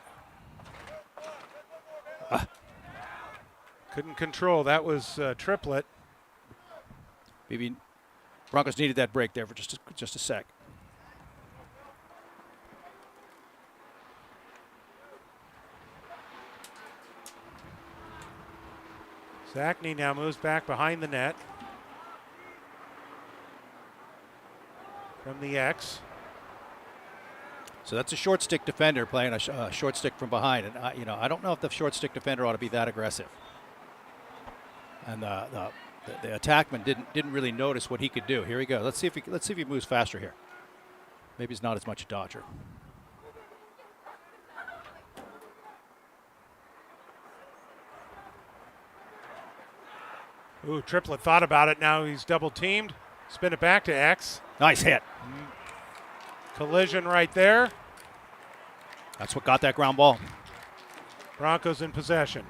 Couldn't control. That was triplet. Maybe Broncos needed that break there for just a sec. Zachney now moves back behind the net. From the X. So that's a short stick defender playing a short stick from behind, and I don't know if the short stick defender ought to be that aggressive. And the attackman didn't really notice what he could do. Here we go. Let's see if he moves faster here. Maybe he's not as much a dodger. Ooh, triplet thought about it. Now he's double teamed. Spin it back to X. Nice hit. Collision right there. That's what got that ground ball. Broncos in possession.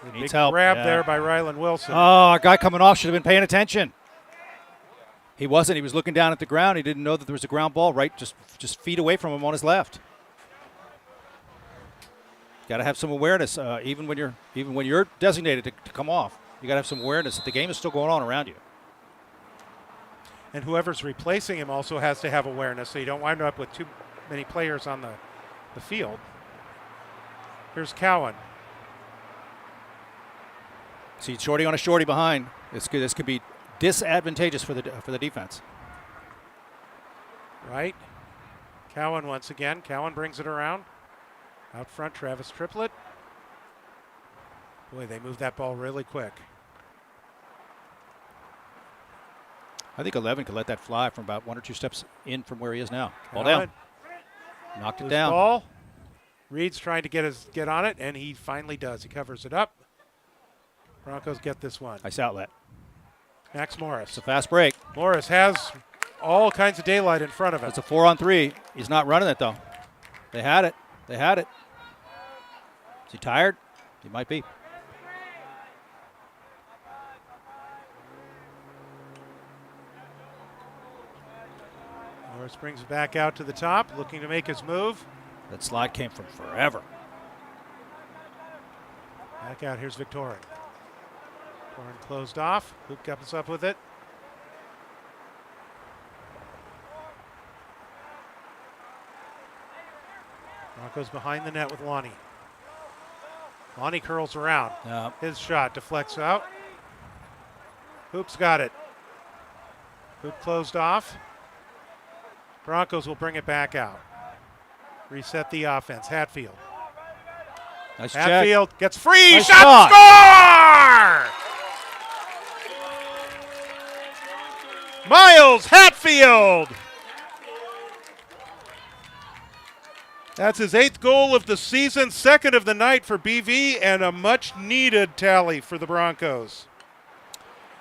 Needs Big help. grab Yeah. there by Rylan Wilson. Oh, our guy coming off should have been paying attention. He wasn't. He was looking down at the ground. He didn't know that there was a ground ball right just feet away from him on his left. Got to have some awareness, even when you're designated to come off. You got to have some awareness that the game is still going on around you. And whoever's replacing him also has to have awareness, so you don't wind up with too many players on the field. Here's Cowan. See, shorty on a shorty behind. This could be disadvantageous for the defense. Right. Cowan once again. Cowan brings it around. Out front, Travis Triplett. Boy, they moved that ball really quick. I think 11 could let that fly from about 1 or 2 steps in from where he is now. Ball Cowan. down. Knocked it Loose down. ball. Reed's trying to get on it, and he finally does. He covers it up. Broncos get this one. Nice outlet. Max Morris. It's a fast break. Morris has all kinds of daylight in front of him. It's a 4-on-3. He's not running it, though. They had it. Is he tired? He might be. Morris brings it back out to the top, looking to make his move. That slide came from forever. Back out, here's Victorin. Victorin closed off. Hoop comes up with it. Broncos behind the net with Lonnie. Lonnie curls around. Yeah. His shot deflects out. Hoop's got it. Hoop closed off. Broncos will bring it back out. Reset the offense. Hatfield. Nice check. Hatfield gets free. Nice shot. Score! Miles Hatfield. That's his 8th goal of the season, 2nd of the night for BV, and a much-needed tally for the Broncos.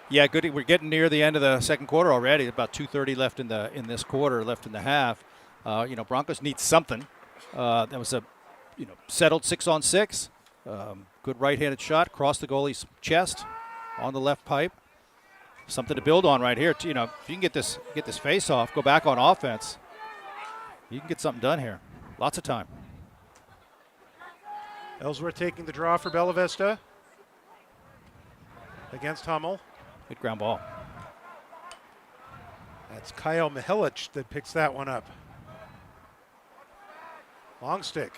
Yeah, good. We're getting near the end of the second quarter already. About 2:30 left in this quarter, left in the half. Broncos need something. That was a settled 6-on-6. Good right-handed shot, across the goalie's chest, on the left pipe. Something to build on right here. If you can get this face off, go back on offense, you can get something done here. Lots of time. Ellsworth taking the draw for Bella Vista against Hummel. Good ground ball. That's Kyle Mihelic that picks that one up. Long stick.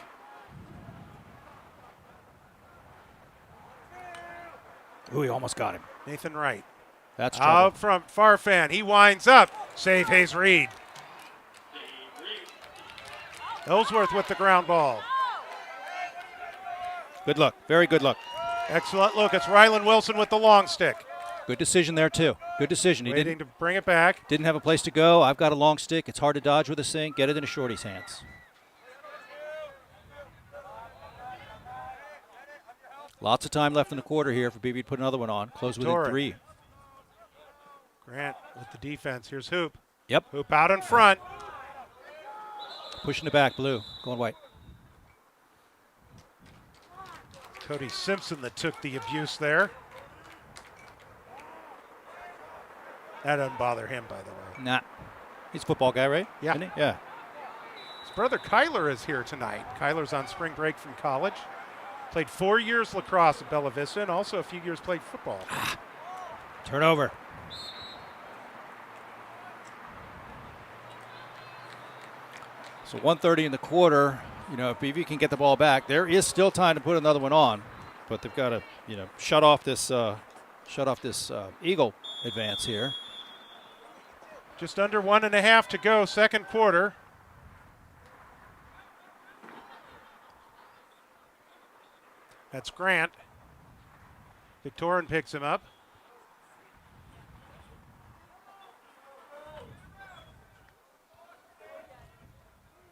Ooh, he almost got him. Nathan Wright. That's trouble. Out front, Farfan. He winds up. Save Hayes Reed. Ellsworth with the ground ball. Good look. Very good look. Excellent look. It's Rylan Wilson with the long stick. Good decision there, too. Good decision. He Waiting to bring it back. didn't have a place to go. I've got a long stick. It's hard to dodge with a sink. Get it in a shorty's hands. Lots of time left in the quarter here for BB to put another one on. Close within Torrey. 3. Grant with the defense. Here's Hoop. Yep. Hoop out in front. Pushing it back, blue. Going white. Cody Simpson that took the abuse there. That doesn't bother him, by the way. Nah. He's a football guy, right? Yeah. Isn't he? Yeah. His brother Kyler is here tonight. Kyler's on spring break from college. Played 4 years lacrosse at Bella Vista and also a few years played football. Turnover. So 1:30 in the quarter. You know, if BV can get the ball back, there is still time to put another one on, but they've got to, you know, shut off this Eagle advance here. Just under 1.5 to go, second quarter. That's Grant. Victorin picks him up.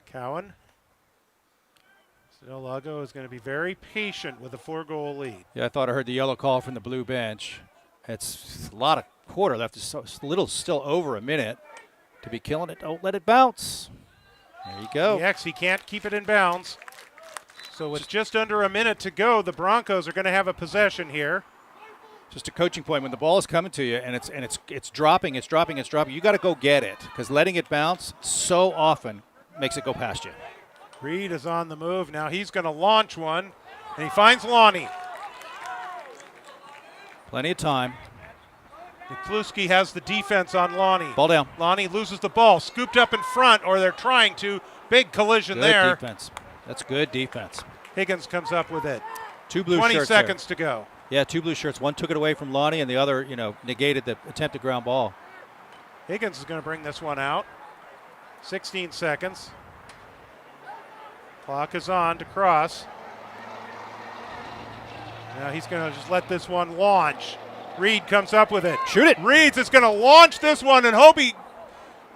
Cowan. Vista del Lago is going to be very patient with a 4-goal lead. Yeah, I thought I heard the yellow call from the blue bench. It's a lot of quarter left. It's a little still over a minute to be killing it. Don't let it bounce. There you go. Yes, he can't keep it in bounds. So with just under a minute to go, the Broncos are going to have a possession here. Just a coaching point. When the ball is coming to you and it's dropping, you got to go get it, because letting it bounce so often makes it go past you. Reed is on the move. Now he's going to launch one, and he finds Lonnie. Plenty of time. Mikluski has the defense on Lonnie. Ball down. Lonnie loses the ball. Scooped up in front, or they're trying to. Big collision Good there. defense. That's good defense. Higgins comes up with it. 2 blue 20 shirts seconds to go. Yeah, 2 blue shirts. One took it away from Lonnie, and the other, you know, negated the attempted ground ball. Higgins is going to bring this one out. 16 seconds. Clock is on to Cross. Now he's going to just let this one launch. Reed comes up with it. Shoot it. Reed's is going to launch this one and hope he.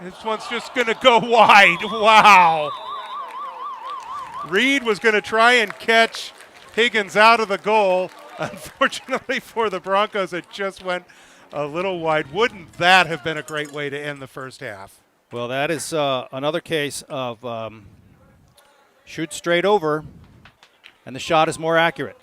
This one's just going to go wide. Wow. Reed was going to try and catch Higgins out of the goal. Unfortunately for the Broncos, it just went a little wide. Wouldn't that have been a great way to end the first half? Well, that is another case of shoot straight over, and the shot is more accurate.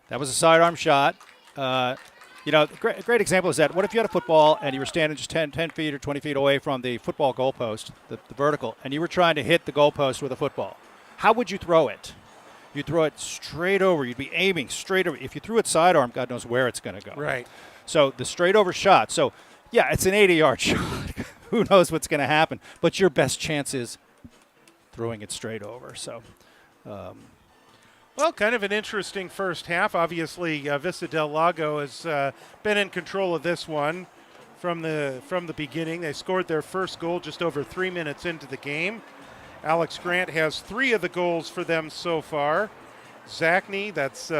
That was a sidearm shot. You know, a great example is that, what if you had a football and you were standing just 10 feet or 20 feet away from the football goalpost, the vertical, and you were trying to hit the goalpost with a football? How would you throw it? You'd throw it straight over. You'd be aiming straight over. If you threw it sidearm, God knows where it's going to go. Right. So the straight over shot. So, yeah, it's an 80-yard shot. Who knows what's going to happen? But your best chance is throwing it straight over. So, well, kind of an interesting first half. Obviously, Vista del Lago has been in control of this one from the beginning. They scored their first goal just over 3 minutes into the game. Alex Grant has 3 of the goals for them so far. Zachney, that's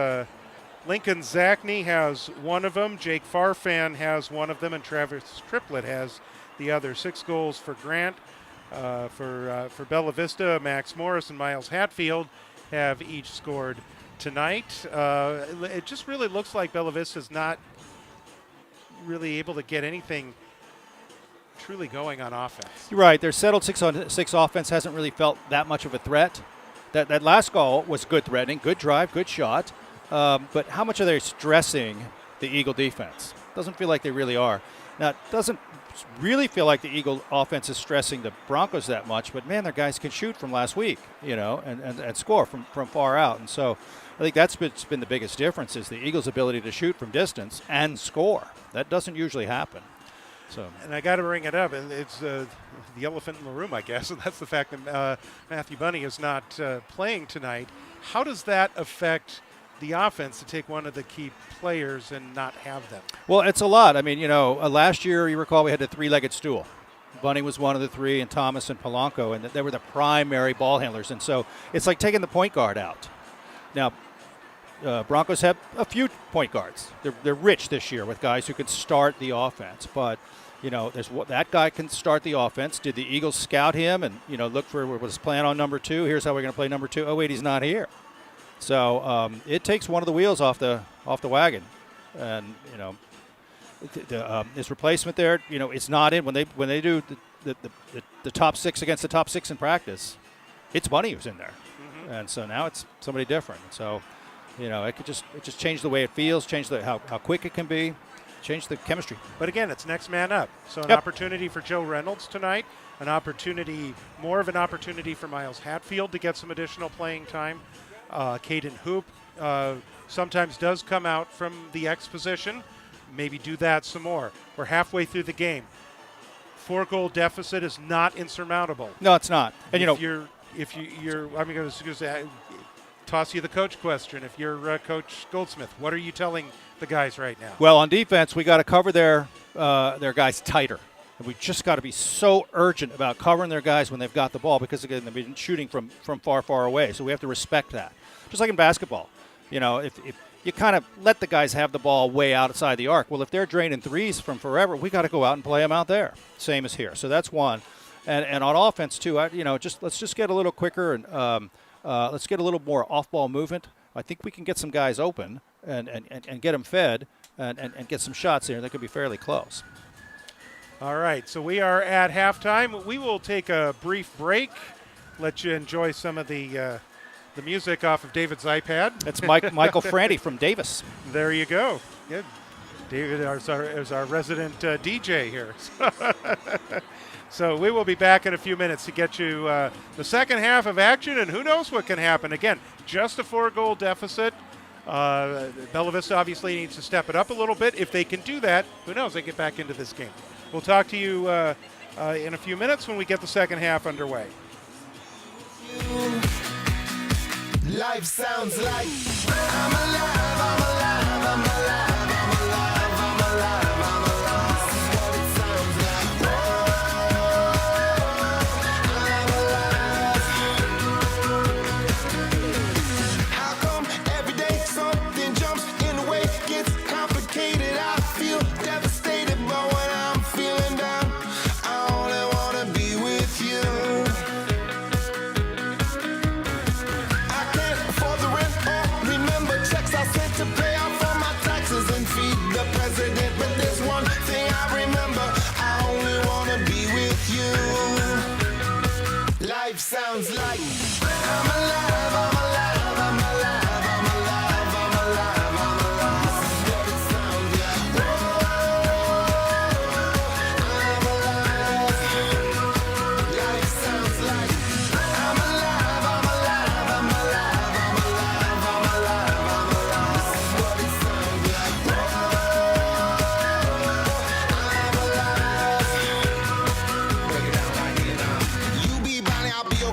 Lincoln Zachney, has 1 of them. Jake Farfan has 1 of them, and Travis Triplett has the other. 6 goals for Grant. For Bella Vista, Max Morris and Miles Hatfield have each scored tonight. It just really looks like Bella Vista's not really able to get anything truly going on offense. You're right. Their settled 6-on-6 offense hasn't really felt that much of a threat. That last goal was good threatening, good drive, good shot. But how much are they stressing the Eagle defense? Doesn't feel like they really are. Now, it doesn't really feel like the Eagle offense is stressing the Broncos that much, but man, their guys can shoot from last week, you know, and score from far out. And so I think that's been the biggest difference, is the Eagles' ability to shoot from distance and score. That doesn't usually happen. So, and I got to bring it up, and it's the elephant in the room, I guess, and that's the fact that Matthew Bunny is not playing tonight. How does that affect the offense to take one of the key players and not have them? Well, it's a lot. I mean, you know, last year, you recall, we had a 3-legged stool. Bunny was one of the 3, and Thomas and Polanco, and they were the primary ball handlers. And so it's like taking the point guard out. Now, Broncos have a few point guards. They're rich this year with guys who can start the offense. But, you know, that guy can start the offense. Did the Eagles scout him and, you know, look for what was planned on number 2? Here's how we're going to play number 2. Oh, wait, he's not here. So it takes one of the wheels off the wagon. And, you know, his replacement there, you know, it's not in. When they do the top 6 against the top 6 in practice, it's Bunny who's in there. Mm-hmm. And so now it's somebody different. So, you know, it just change the way it feels, change how quick it can be, change the chemistry. But again, it's next man up. So an Yep. opportunity for Joe Reynolds tonight, more of an opportunity for Miles Hatfield to get some additional playing time. Caden Hoop sometimes does come out from the X position. Maybe do that some more. We're halfway through the game. 4-goal deficit is not insurmountable. No, it's not. And I'm going to toss you the coach question. If you're Coach Goldsmith, what are you telling the guys right now? Well, on defense, we got to cover their guys tighter. And we just got to be so urgent about covering their guys when they've got the ball because, again, they've been shooting from far, far away. So we have to respect that. Just like in basketball. If you kind of let the guys have the ball way outside the arc. Well, if they're draining threes from forever, we got to go out and play them out there. Same as here. So that's one. And on offense, too, let's just get a little quicker and let's get a little more off-ball movement. I think we can get some guys open and get them fed and get some shots there. That could be fairly close. All right, so we are at halftime. We will take a brief break, let you enjoy some of the music off of David's iPad. It's Michael Franti from Davis. There you go. Good. David is our resident DJ here. So we will be back in a few minutes to get you the second half of action, and who knows what can happen. Again, just a 4-goal deficit. Bella Vista obviously needs to step it up a little bit. If they can do that, who knows, they get back into this game. We'll talk to you in a few minutes when we get the second half underway. Life sounds like I'm alive, I'm alive, I'm alive, I'm alive, I'm alive, I'm alive. This is what it sounds like. I'm alive. How come every day something jumps in the way, gets complicated? I feel devastated, but when I'm feeling down, I only wanna be with you. To pay off all my taxes and feed the president, but there's one thing I remember: I only wanna be with you. Life sounds like I'm alive, I'm alive, I'm alive, I'm alive, I'm alive, I'm alive. This is what it sounds like. I'm alive. Life sounds like I'm alive, I'm alive, I'm alive, I'm alive, I'm alive, I'm alive.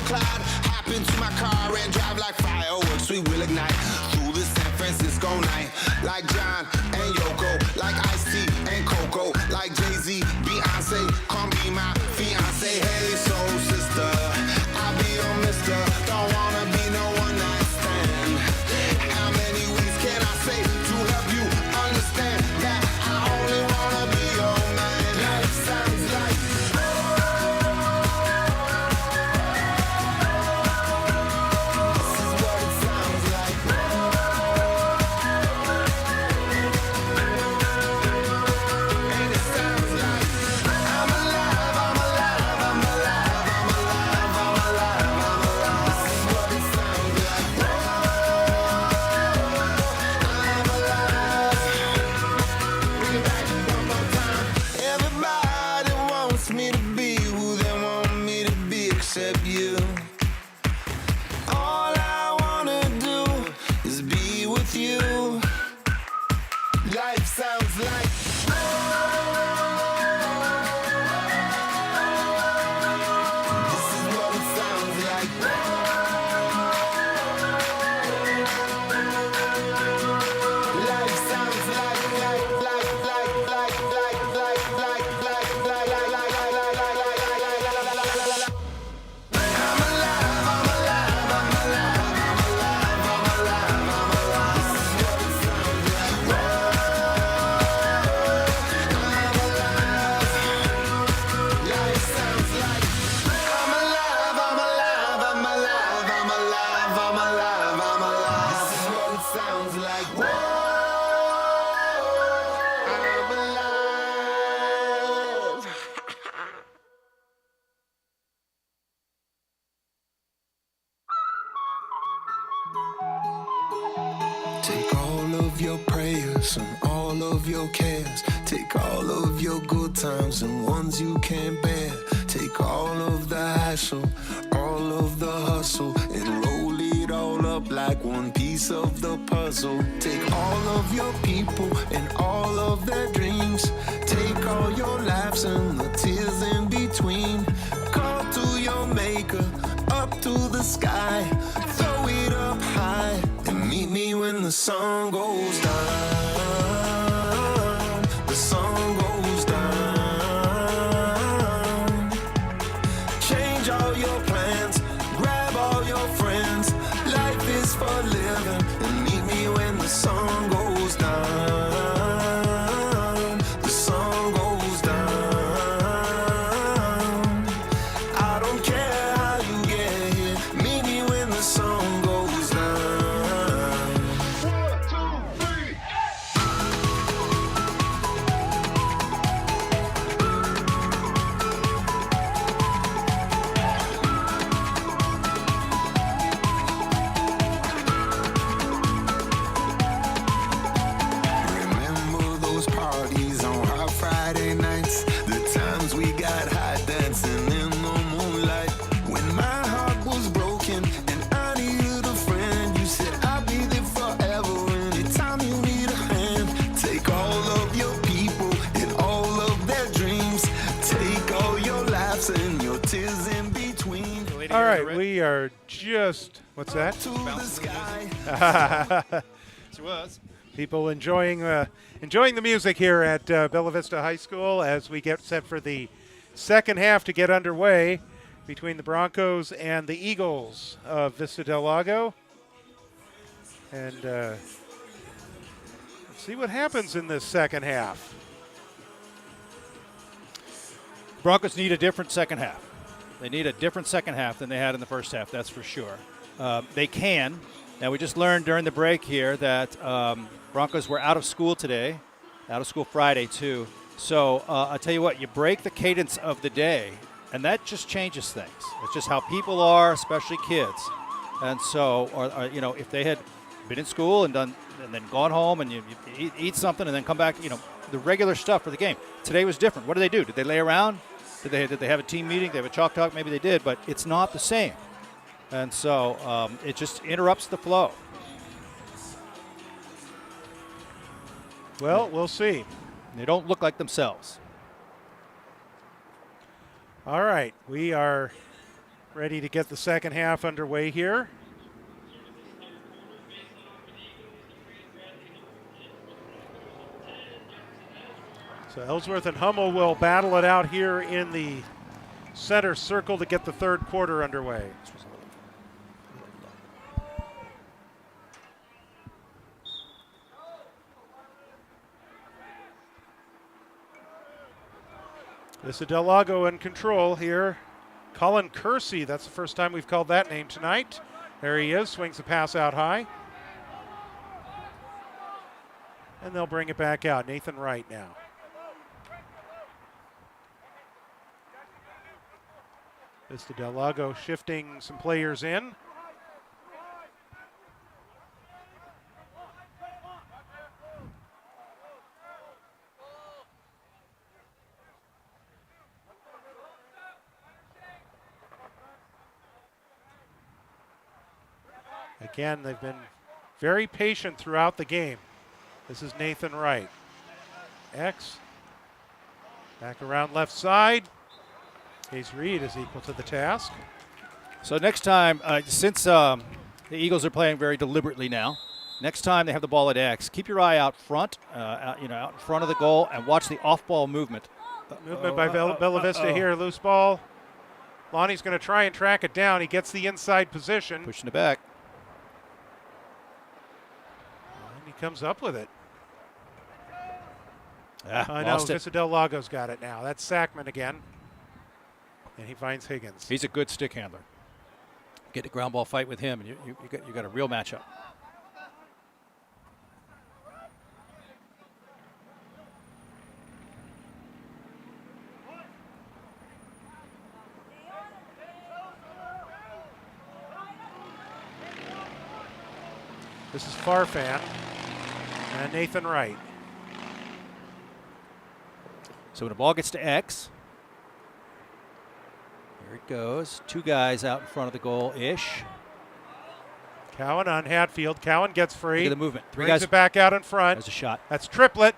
Cloud, hop into my car and drive like fireworks. We will ignite through the San Francisco night, like John and Yoko, like Ice-T and Coco, like Jay-Z, Beyonce. Come be my fiance. Hey, soul sister, I'll be your mister. Don't wanna be no one-night stand. How many ways can I say to help you understand that I only wanna be your man? Life sounds like take all of your prayers and all of your cares. Take all of your good times and ones you can't bear. Take all of the hassle, all of the hustle, and roll it all up like like one piece of the puzzle. Take all of your people and all of their dreams. Take all your laughs and the tears in between. Call to your maker, up to the sky. Throw it up high and meet me when the sun goes down. The sun goes down. Change all your plans, grab all your friends. Life is for living, and meet me when the sun goes down. The sun goes down. I don't care how you get here, meet me when the sun goes down. 1, 2, 3. Remember those parties on our Friday nights? The times we got high dancing in the moonlight. When my heart was broken and I needed a friend, you said I'll be there forever anytime you need a hand. Take all of your people and all of their dreams. Take all your laughs and your tears in between. All right, we are just, what's that? To the sky. She was. People enjoying the music here at Bella Vista High School as we get set for the second half to get underway between the Broncos and the Eagles of Vista del Lago. And let's see what happens in this second half. Broncos need a different second half. They need a different second half than they had in the first half, that's for sure. They can. Now, we just learned during the break here that Broncos were out of school today, out of school Friday, too. So I'll tell you what, you break the cadence of the day, and that just changes things. It's just how people are, especially kids. And so, you know, if they had been in school and then gone home and you eat something and then come back, you know, the regular stuff for the game. Today was different. What did they do? Did they lay around? Did they have a team meeting? Did they have a chalk talk? Maybe they did, but it's not the same. And so it just interrupts the flow. Well, we'll see. They don't look like themselves. All right, we are ready to get the second half underway here. So Ellsworth and Hummel will battle it out here in the center circle to get the third quarter underway. Vista del Lago in control here. Colin Kersey, that's the first time we've called that name tonight. There he is, swings the pass out high. And they'll bring it back out. Nathan Wright now. Vista del Lago shifting some players in. Again, they've been very patient throughout the game. This is Nathan Wright. X. Back around left side. Case Reed is equal to the task. So next time, since the Eagles are playing very deliberately now, next time they have the ball at X, keep your eye out front, out in front of the goal, and watch the off-ball movement. Movement by Bella Vista here. Loose ball. Lonnie's going to try and track it down. He gets the inside position. Pushing it back. And he comes up with it. I know, Vista del Lago's got it now. That's Sackman again. And he finds Higgins. He's a good stick handler. Get a ground ball fight with him, and you got a real matchup. This is Farfan and Nathan Wright. So when the ball gets to X, here it goes. Two guys out in front of the goal-ish. Cowan on Hatfield. Cowan gets free. Look at the movement. Three Brings guys. it back out in front. There's a shot. That's Triplett.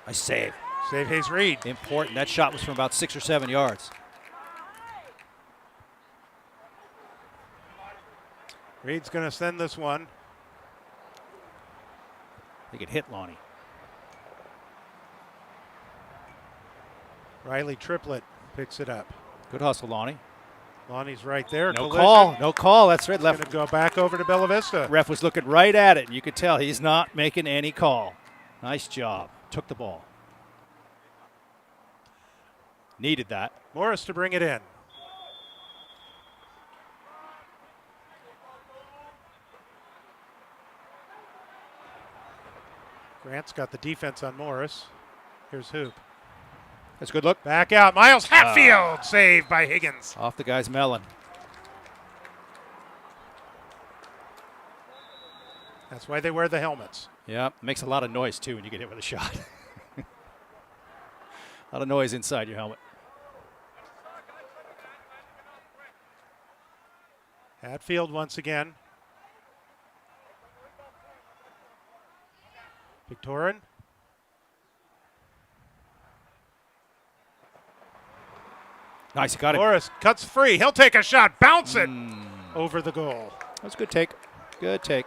Nice save. Save Hayes Reed. Important. That shot was from about 6 or 7 yards. Reed's going to send this one. They could hit Lonnie. Riley Triplett picks it up. Good hustle, Lonnie. Lonnie's right there. No Collision. call. No call. That's right. Going Left. to go back over to Bella Vista. Ref was looking right at it. You could tell he's not making any call. Nice job. Took the ball. Needed that. Morris to bring it in. Grant's got the defense on Morris. Here's Hoop. That's a good look. Back out. Miles Hatfield. Saved by Higgins. Off the guy's melon. That's why they wear the helmets. Yeah, makes a lot of noise, too, when you get hit with a shot. A lot of noise inside your helmet. Hatfield once again. Victorin. Nice, he got it. Morris cuts free. He'll take a shot. Bounce it over the goal. That's a good take. Good take.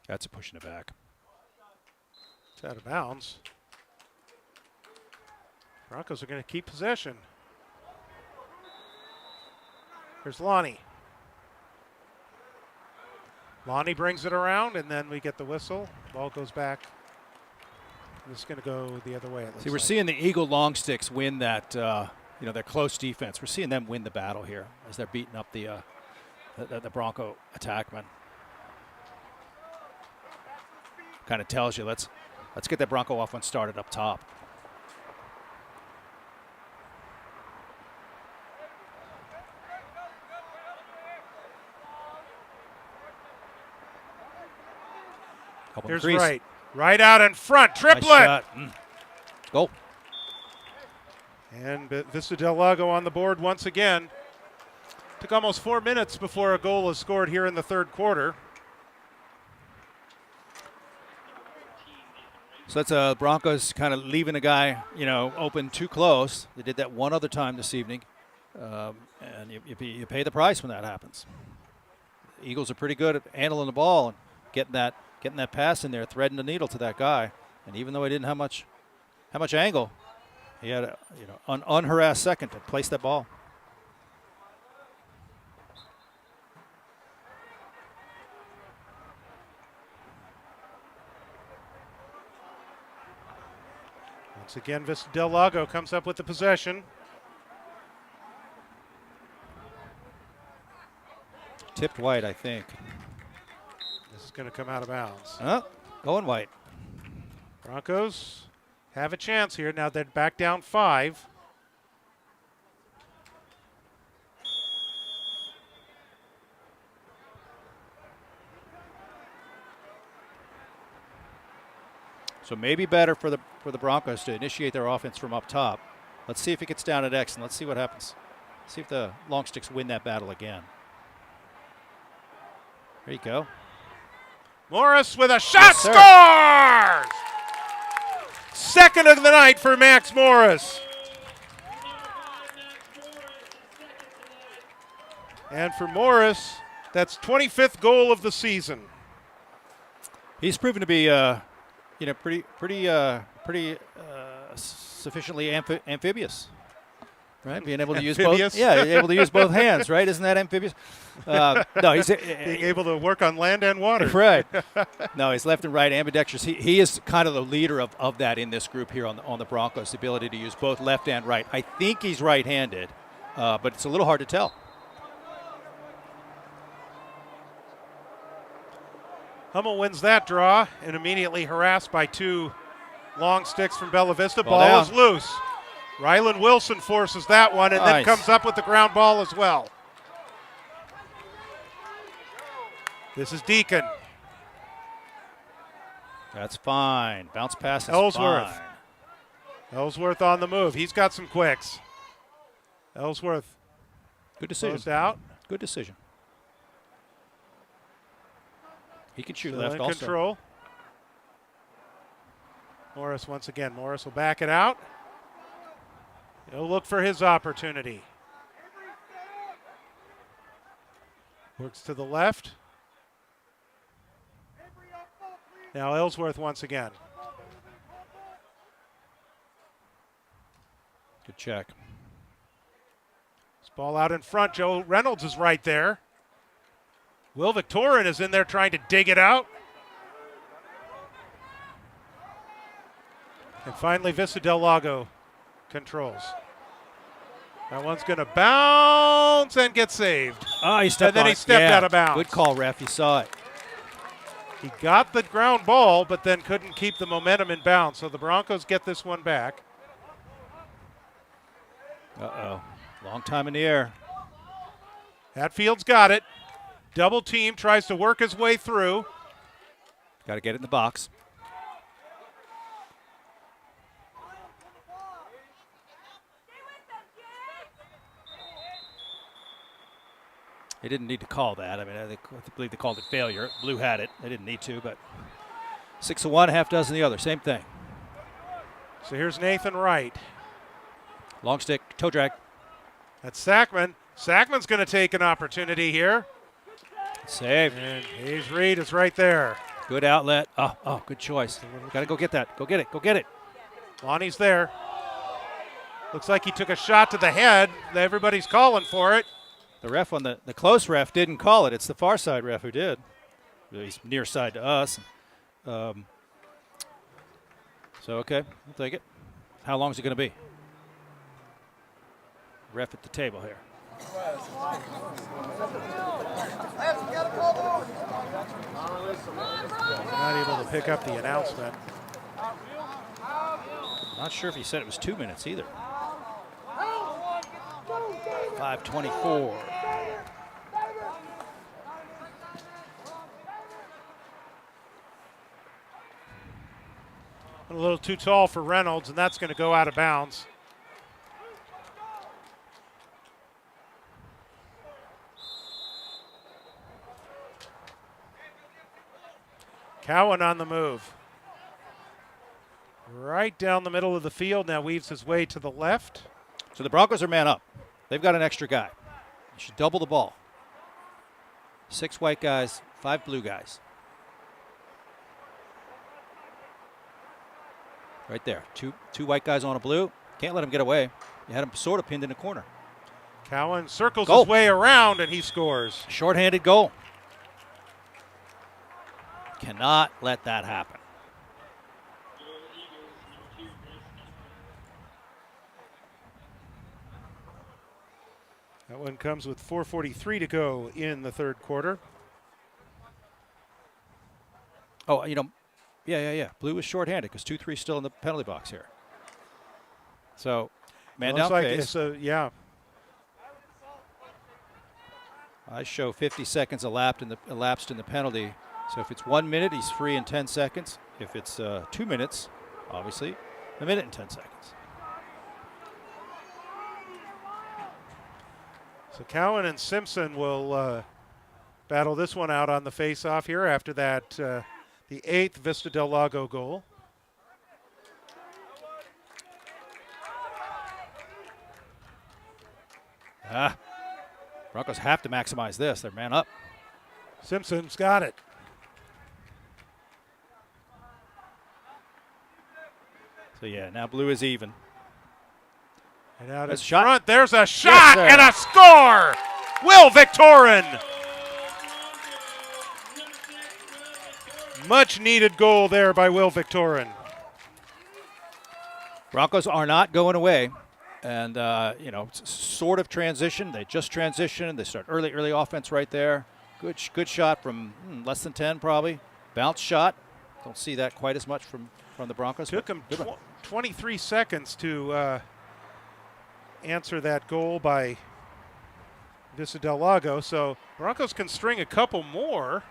That's a pushing it back. It's out of bounds. Broncos are going to keep possession. Here's Lonnie. Lonnie brings it around, and then we get the whistle. Ball goes back. This is going to go the other way. It looks See, we're like. seeing the Eagle long sticks win that, their close defense. We're seeing them win the battle here as they're beating up the Bronco attackmen. Kind of tells you, let's get that Bronco offense started up top. Here's Wright. Right out in front. Triplet. Nice shot. Goal. And Vista del Lago on the board once again. Took almost 4 minutes before a goal was scored here in the third quarter. So that's Broncos kind of leaving a guy, open too close. They did that one other time this evening, and you pay the price when that happens. The Eagles are pretty good at handling the ball and getting that pass in there, threading the needle to that guy. And even though he didn't have much angle, he had an unharassed second to place that ball. Once again, Vista del Lago comes up with the possession. Tipped White, I think. This is going to come out of bounds. Going White. Broncos have a chance here. Now they're back down 5. So maybe better for the Broncos to initiate their offense from up top. Let's see if it gets down at X, and let's see what happens. See if the Long Sticks win that battle again. There you go. Morris with a shot. Scores! Second of the night for Max Morris. And for Morris, that's 25th goal of the season. He's proven to be, pretty sufficiently amphibious, right? Being able to use both. Yeah, able to use both hands, right? Isn't that amphibious? No, he's being able to work on land and water. Right. No, he's left and right ambidextrous. He is kind of the leader of that in this group here on the Broncos, the ability to use both left and right. I think he's right-handed, but it's a little hard to tell. Hummel wins that draw and immediately harassed by 2 long sticks from Bella Vista. Ball Ball down. is loose. Rylan Wilson forces that one and then Nice. comes up with the ground ball as well. This is Deacon. That's fine. Bounce pass is Ellsworth. fine. Ellsworth on the move. He's got some quicks. Ellsworth Good decision. closed out. Good decision. He can shoot Still left in also. control. Morris once again. Morris will back it out. He'll look for his opportunity. Works to the left. Now Ellsworth once again. Good check. This ball out in front. Joe Reynolds is right there. Will Victorin is in there trying to dig it out. And finally, Vista del Lago controls. That one's going to bounce and get saved. Oh, he stepped And then on he it. stepped Yeah. out of bounds. Good call, ref. You saw it. He got the ground ball, but then couldn't keep the momentum in bounds. So the Broncos get this one back. Uh-oh. Long time in the air. Hatfield's got it. Double team, tries to work his way through. Got to get it in the box. They didn't need to call that. I mean, I believe they called it failure. Blue had it. They didn't need to, but 6 of one, half dozen the other. Same thing. So here's Nathan Wright. Long stick, toe drag. That's Sackman. Sackman's going to take an opportunity here. Save. And Hayes Reed is right there. Good outlet. Oh, good choice. Got to go get that. Go get it. Go get it. Lonnie's there. Looks like he took a shot to the head. Everybody's calling for it. The ref on the close ref didn't call it. It's the far side ref who did. He's near side to us. So, okay, we'll take it. How long is it going to be? Ref at the table here. Not able to pick up the announcement. Not sure if he said it was 2 minutes either. 5:24. A little too tall for Reynolds, and that's going to go out of bounds. Cowan on the move. Right down the middle of the field, now weaves his way to the left. So the Broncos are man up. They've got an extra guy. You should double the ball. 6 white guys, 5 blue guys. Right there. Two white guys on a blue. Can't let him get away. You had him sort of pinned in the corner. Cowan circles Goal. his way around, and he scores. Shorthanded goal. Cannot let that happen. That one comes with 4:43 to go in the third quarter. Oh, yeah. Blue is shorthanded because 2-3 still in the penalty box here. So, man down face. So, yeah. I show 50 seconds elapsed in the penalty. So if it's 1 minute, he's free in 10 seconds. If it's 2 minutes, obviously, a minute and 10 seconds. So Cowan and Simpson will battle this one out on the face-off here after that, the 8th Vista del Lago goal. Broncos have to maximize this. They're man up. Simpson's got it. So, yeah, now blue is even. And out in There's a shot. front, there's a shot sir. and a score! Will Victorin! Much needed goal there by Will Victorin. Broncos are not going away. And, sort of transition. They just transitioned. They start early offense right there. Good shot from less than 10 probably. Bounce shot. Don't see that quite as much from the Broncos. Took him 23 seconds to answer that goal by Vista del Lago. So Broncos can string a couple more.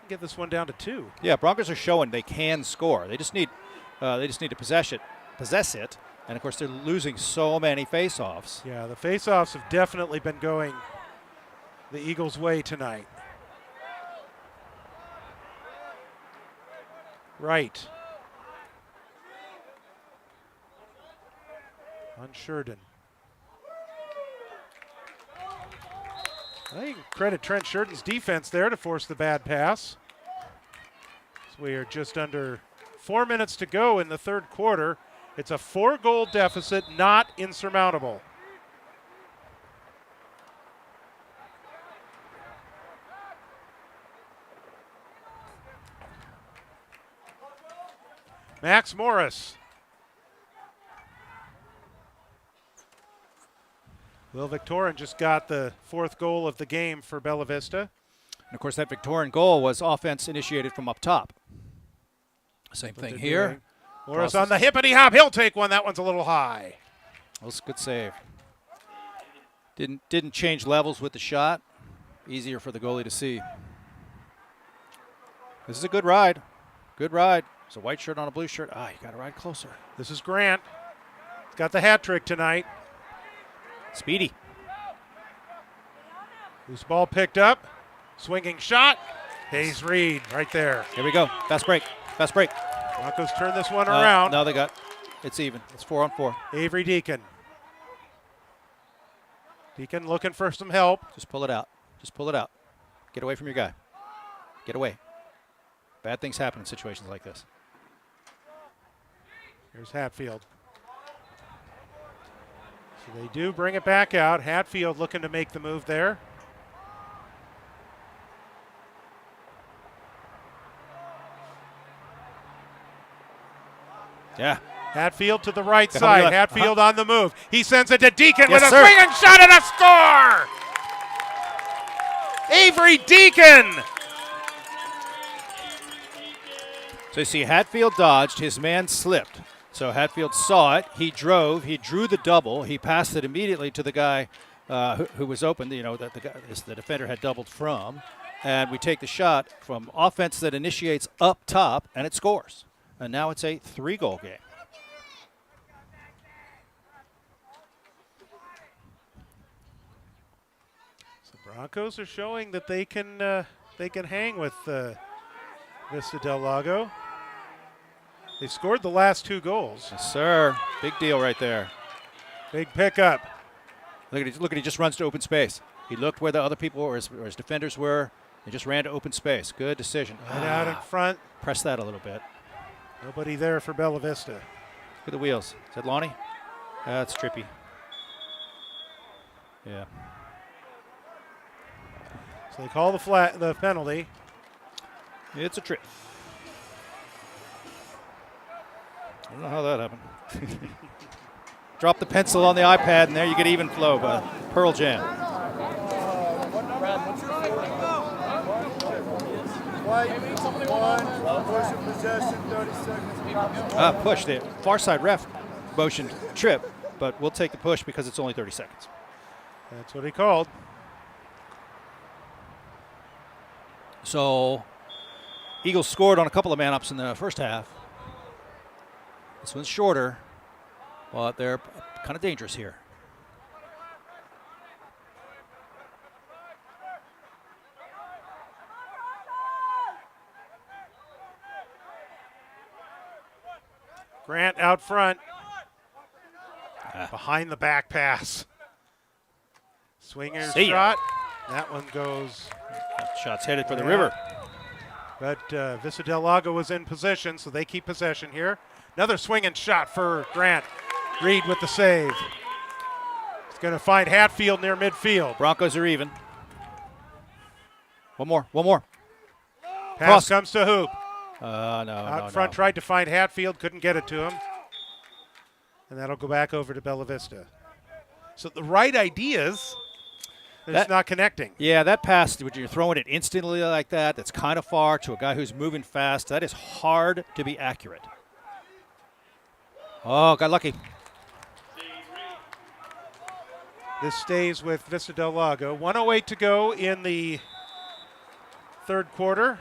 get this one down to 2. Yeah, Broncos are showing they can score. They just need to possess it. And of course, they're losing so many faceoffs. Yeah, the faceoffs have definitely been going the Eagles' way tonight. Right. On Sheridan. I think you can credit Trent Sheridan's defense there to force the bad pass. So we are just under 4 minutes to go in the third quarter. It's a 4-goal deficit, not insurmountable. Max Morris. Will Victorin just got the 4th goal of the game for Bella Vista. And of course, that Victorian goal was offense initiated from up top. Same thing here. Doing. Morris on the hippity hop. He'll take one. That one's a little high. That was a good save. Didn't change levels with the shot. Easier for the goalie to see. This is a good ride. Good ride. It's a white shirt on a blue shirt. You got to ride closer. This is Grant. He's got the hat trick tonight. Speedy. Loose ball picked up. Swinging shot. Hayes Reed right there. Here we go. Fast break. Fast break. Broncos turn this one around. No, it's even. It's 4-on-4. Avery Deacon. Deacon looking for some help. Just pull it out. Just pull it out. Get away from your guy. Get away. Bad things happen in situations like this. Here's Hatfield. So they do bring it back out. Hatfield looking to make the move there. Yeah. Hatfield to the right side. Hatfield on the move. He sends it to Deacon Yes, with a sir. swinging shot and a score! Avery Deacon! So you see Hatfield dodged. His man slipped. So Hatfield saw it. He drove. He drew the double. He passed it immediately to the guy who was open, that the defender had doubled from. And we take the shot from offense that initiates up top, and it scores. And now it's a 3-goal game. So Broncos are showing that they can hang with Vista del Lago. They scored the last 2 goals. Yes, sir. Big deal right there. Big pickup. Look at he just runs to open space. He looked where the other people or his defenders were. He just ran to open space. Good decision. Right out in front. Press that a little bit. Nobody there for Bella Vista. Look at the wheels. Is that Lonnie? That's trippy. Yeah. So they call the penalty. It's a trip. I don't know how that happened. Drop the pencil on the iPad, and there you get even flow by Pearl Jam. Push. The far side ref motioned trip, but we'll take the push because it's only 30 seconds. That's what he called. So Eagles scored on a couple of man-ups in the first half. This one's shorter, but they're kind of dangerous here. Grant out front. Behind the back pass. Swinger's shot. That one goes. That shot's headed for the river. But Vista del Lago was in position, so they keep possession here. Another swinging shot for Grant. Reed with the save. He's going to find Hatfield near midfield. Broncos are even. One more. Pass Cross. comes to Hoop. No. Out front, tried to find Hatfield, couldn't get it to him. And that'll go back over to Bella Vista. So the right ideas, it's not connecting. Yeah, that pass, when you're throwing it instantly like that, that's kind of far to a guy who's moving fast. That is hard to be accurate. Oh, got lucky. This stays with Vista del Lago. 1:08 to go in the third quarter.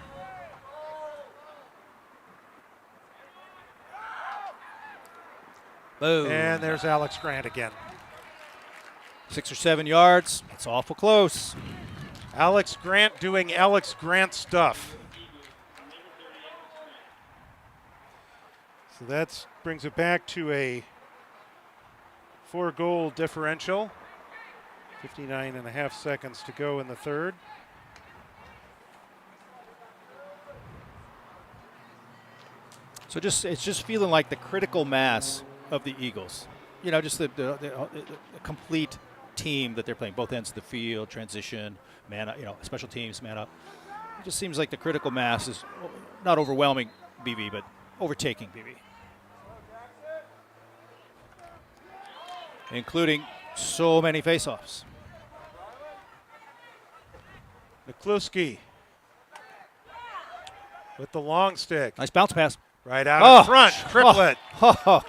Boom. And there's Alex Grant again. 6 or 7 yards. It's awful close. Alex Grant doing Alex Grant stuff. So that brings it back to a 4-goal differential. 59.5 seconds to go in the third. So it's just feeling like the critical mass of the Eagles. You know, just the complete team that they're playing, both ends of the field, transition, man, special teams, man up. It just seems like the critical mass is not overwhelming BV, but overtaking BV. Including so many faceoffs. Mikulski with the long stick. Nice bounce pass. Right out in front. Triplett. Oh.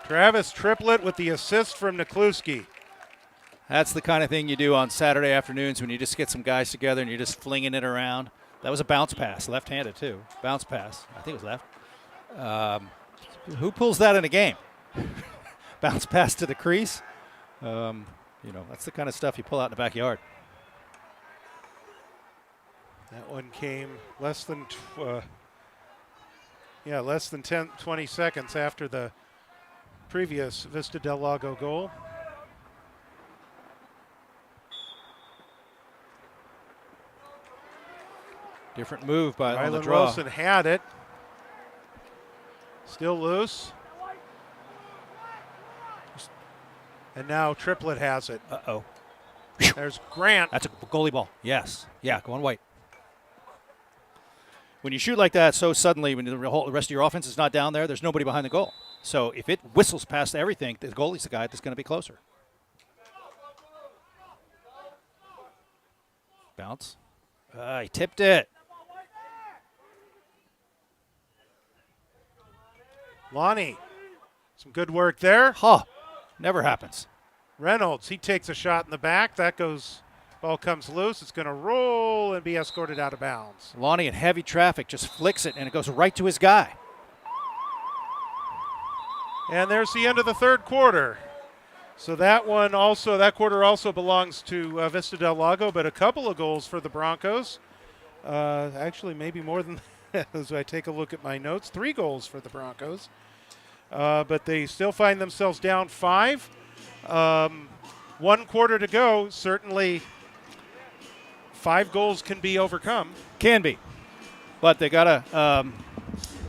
Travis Triplett with the assist from Mikulski. That's the kind of thing you do on Saturday afternoons when you just get some guys together and you're just flinging it around. That was a bounce pass, left-handed too. Bounce pass. I think it was left. Who pulls that in a game? Bounce pass to the crease. That's the kind of stuff you pull out in the backyard. That one came less than 20 seconds after the previous Vista del Lago goal. Different move by on the Rylan draw. Wilson had it. Still loose. And now Triplett has it. Uh-oh. There's Grant. That's a goalie ball. Yes. Yeah, go on white. When you shoot like that so suddenly, when the rest of your offense is not down there, there's nobody behind the goal. So if it whistles past everything, the goalie's the guy that's going to be closer. Bounce. He tipped it. Lonnie. Some good work there. Huh. Never happens. Reynolds, he takes a shot in the back. That goes, ball comes loose. It's going to roll and be escorted out of bounds. Lonnie in heavy traffic just flicks it, and it goes right to his guy. And there's the end of the third quarter. So that quarter also belongs to Vista del Lago, but a couple of goals for the Broncos. Actually, maybe more than that as I take a look at my notes. 3 goals for the Broncos. But they still find themselves down 5. 1 quarter to go. Certainly 5 goals can be overcome. Can be. But they gotta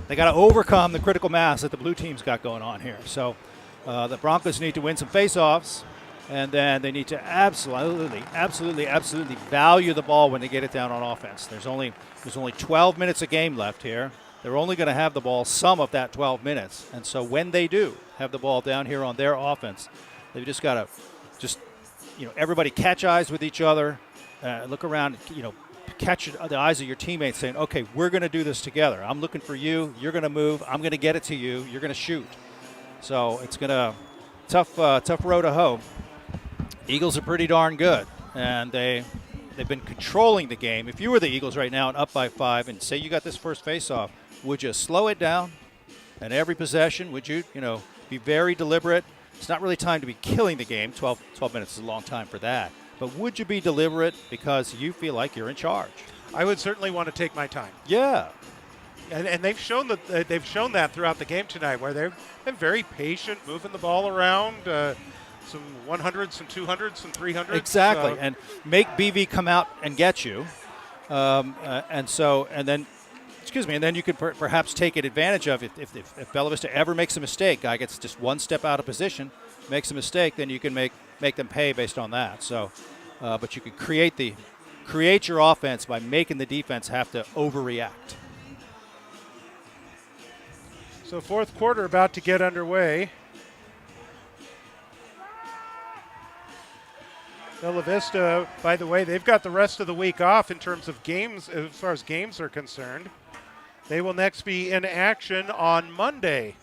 overcome the critical mass that the blue team's got going on here. So the Broncos need to win some faceoffs, and then they need to absolutely value the ball when they get it down on offense. There's only 12 minutes of game left here. They're only going to have the ball some of that 12 minutes. And so when they do have the ball down here on their offense, they've just got to everybody catch eyes with each other, look around, catch the eyes of your teammates saying, okay, we're going to do this together. I'm looking for you. You're going to move. I'm going to get it to you. You're going to shoot. So it's going to tough row to hoe. Eagles are pretty darn good, and they've been controlling the game. If you were the Eagles right now and up by 5 and say you got this first faceoff, would you slow it down? And every possession, would you, be very deliberate? It's not really time to be killing the game. 12 minutes is a long time for that. But would you be deliberate because you feel like you're in charge? I would certainly want to take my time. Yeah. And they've shown that throughout the game tonight, where they've been very patient, moving the ball around, some 100s, some 200s, some 300s. Exactly, and make BV come out and get you, and then you could perhaps take advantage of it if Bella Vista ever makes a mistake. Guy gets just one step out of position, makes a mistake, then you can make them pay based on that. So, but you can create your offense by making the defense have to overreact. So fourth quarter about to get underway. Bella Vista, by the way, they've got the rest of the week off in terms of games, as far as games are concerned. They will next be in action on Monday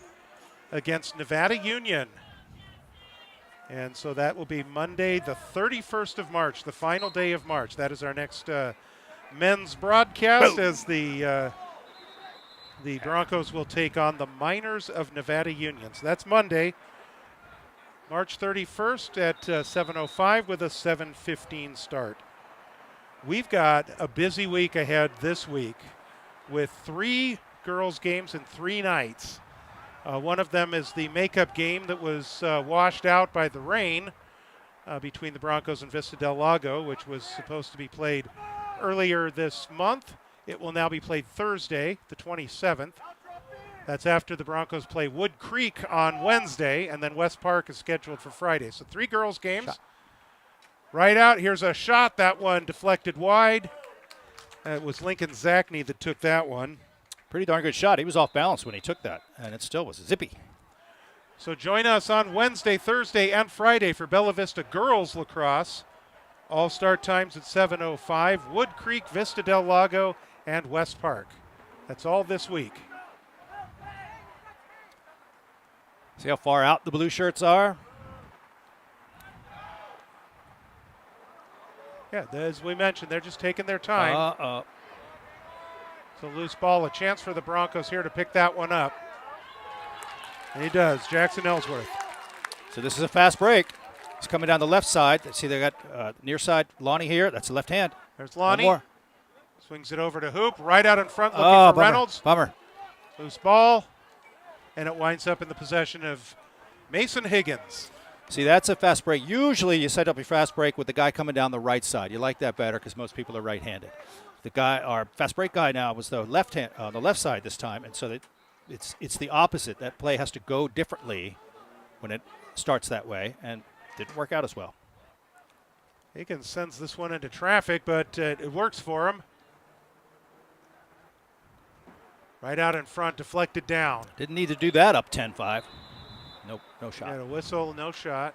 against Nevada Union. And so that will be Monday, the 31st of March, the final day of March. That is our next men's broadcast as the The Broncos will take on the Miners of Nevada Union. So that's Monday, March 31st at 7:05 with a 7:15 start. We've got a busy week ahead this week with 3 girls' games in 3 nights. One of them is the makeup game that was washed out by the rain between the Broncos and Vista del Lago, which was supposed to be played earlier this month. It will now be played Thursday, the 27th. That's after the Broncos play Wood Creek on Wednesday, and then West Park is scheduled for Friday. So 3 girls' games. Shot. Right out, here's a shot. That one deflected wide. It was Lincoln Zachney that took that one. Pretty darn good shot. He was off balance when he took that, and it still was zippy. So join us on Wednesday, Thursday, and Friday for Bella Vista Girls Lacrosse. All start times at 7:05. Wood Creek, Vista del Lago, and West Park. That's all this week. See how far out the blue shirts are? Yeah, as we mentioned, they're just taking their time. Uh-oh. It's a loose ball, a chance for the Broncos here to pick that one up. And he does, Jackson Ellsworth. So this is a fast break. He's coming down the left side. See, they got near side Lonnie here. That's the left hand. There's Lonnie. One more. Swings it over to Hoop, right out in front looking Oh, for bummer. Reynolds. Bummer. Loose ball, and it winds up in the possession of Mason Higgins. See, that's a fast break. Usually you set up your fast break with the guy coming down the right side. You like that better because most people are right-handed. The guy, our fast break guy now was the left hand, the left side this time, and so it's the opposite. That play has to go differently when it starts that way, and didn't work out as well. Higgins sends this one into traffic, but it works for him. Right out in front, deflected down. Didn't need to do that up 10-5. Nope, no shot. Got a whistle, no shot.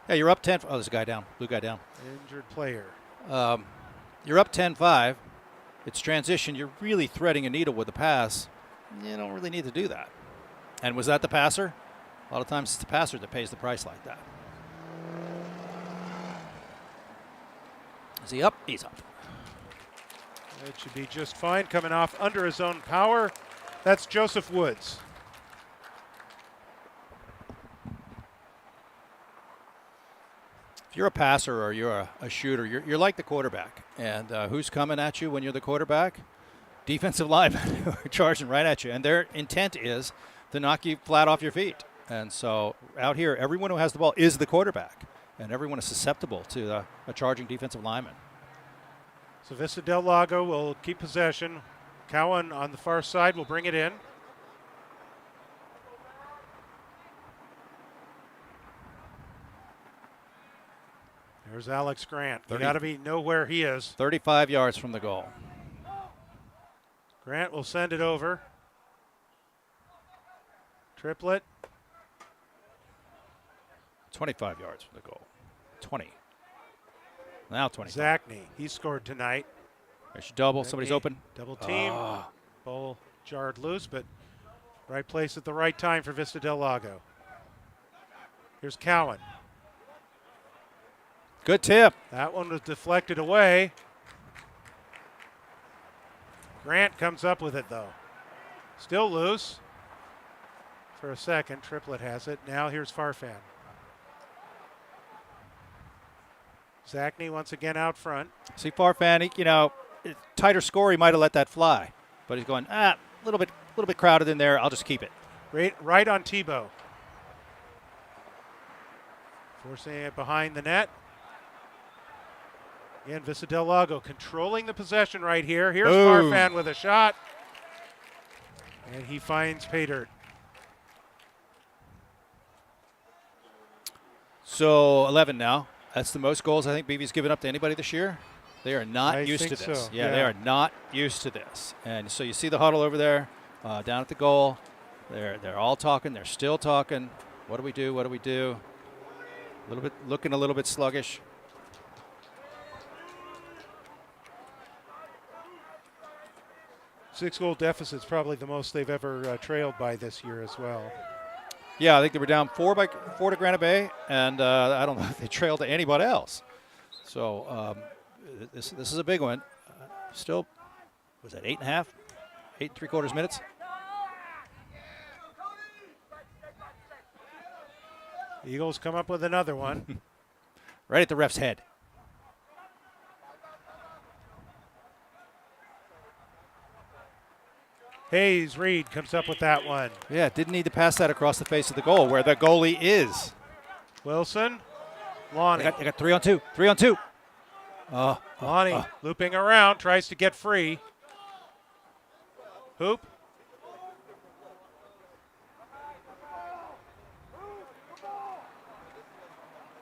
Yeah, you're up 10. Oh, there's a guy down, blue guy down. Injured player. You're up 10-5. It's transition. You're really threading a needle with the pass. You don't really need to do that. And was that the passer? A lot of times it's the passer that pays the price like that. Is he up? He's up. It should be just fine. Coming off under his own power. That's Joseph Woods. If you're a passer or you're a shooter, you're like the quarterback. And who's coming at you when you're the quarterback? Defensive linemen who are charging right at you. And their intent is to knock you flat off your feet. And so out here, everyone who has the ball is the quarterback. And everyone is susceptible to a charging defensive lineman. So Vista del Lago will keep possession. Cowan on the far side will bring it in. There's Alex Grant. You got to know where he is. 35 yards from the goal. Grant will send it over. Triplet. 25 yards from the goal. 20. Now 20. Zachney, he scored tonight. There's your double. Zachney, Somebody's open. Double team. Ball jarred loose, but right place at the right time for Vista del Lago. Here's Cowan. Good tip. That one was deflected away. Grant comes up with it, though. Still loose for a second. Triplet has it. Now here's Farfan. Zachney once again out front. See Farfan, tighter score, he might have let that fly. But he's going, a little bit crowded in there. I'll just keep it. Right on Tebow. Forcing it behind the net. Again, Vista del Lago controlling the possession right here. Here's Boom. Farfan with a shot. And he finds pay dirt. So 11 now. That's the most goals I think BV's given up to anybody this year. They are not used to think this. so, Yeah, yeah. they are not used to this. And so you see the huddle over there, down at the goal. They're all talking. They're still talking. What do we do? What do we do? Looking a little bit sluggish. Six-goal deficit's probably the most they've ever trailed by this year as well. Yeah, I think they were down 4 to Granite Bay, and I don't know if they trailed to anybody else. So this is a big one. Still, was that 8.5? 8 3/4 minutes. Eagles come up with another one. Right at the ref's head. Hayes Reed comes up with that one. Yeah, didn't need to pass that across the face of the goal where the goalie is. Wilson, Lonnie. They got 3 on 2. 3 on 2. Lonnie looping around, tries to get free. Hoop.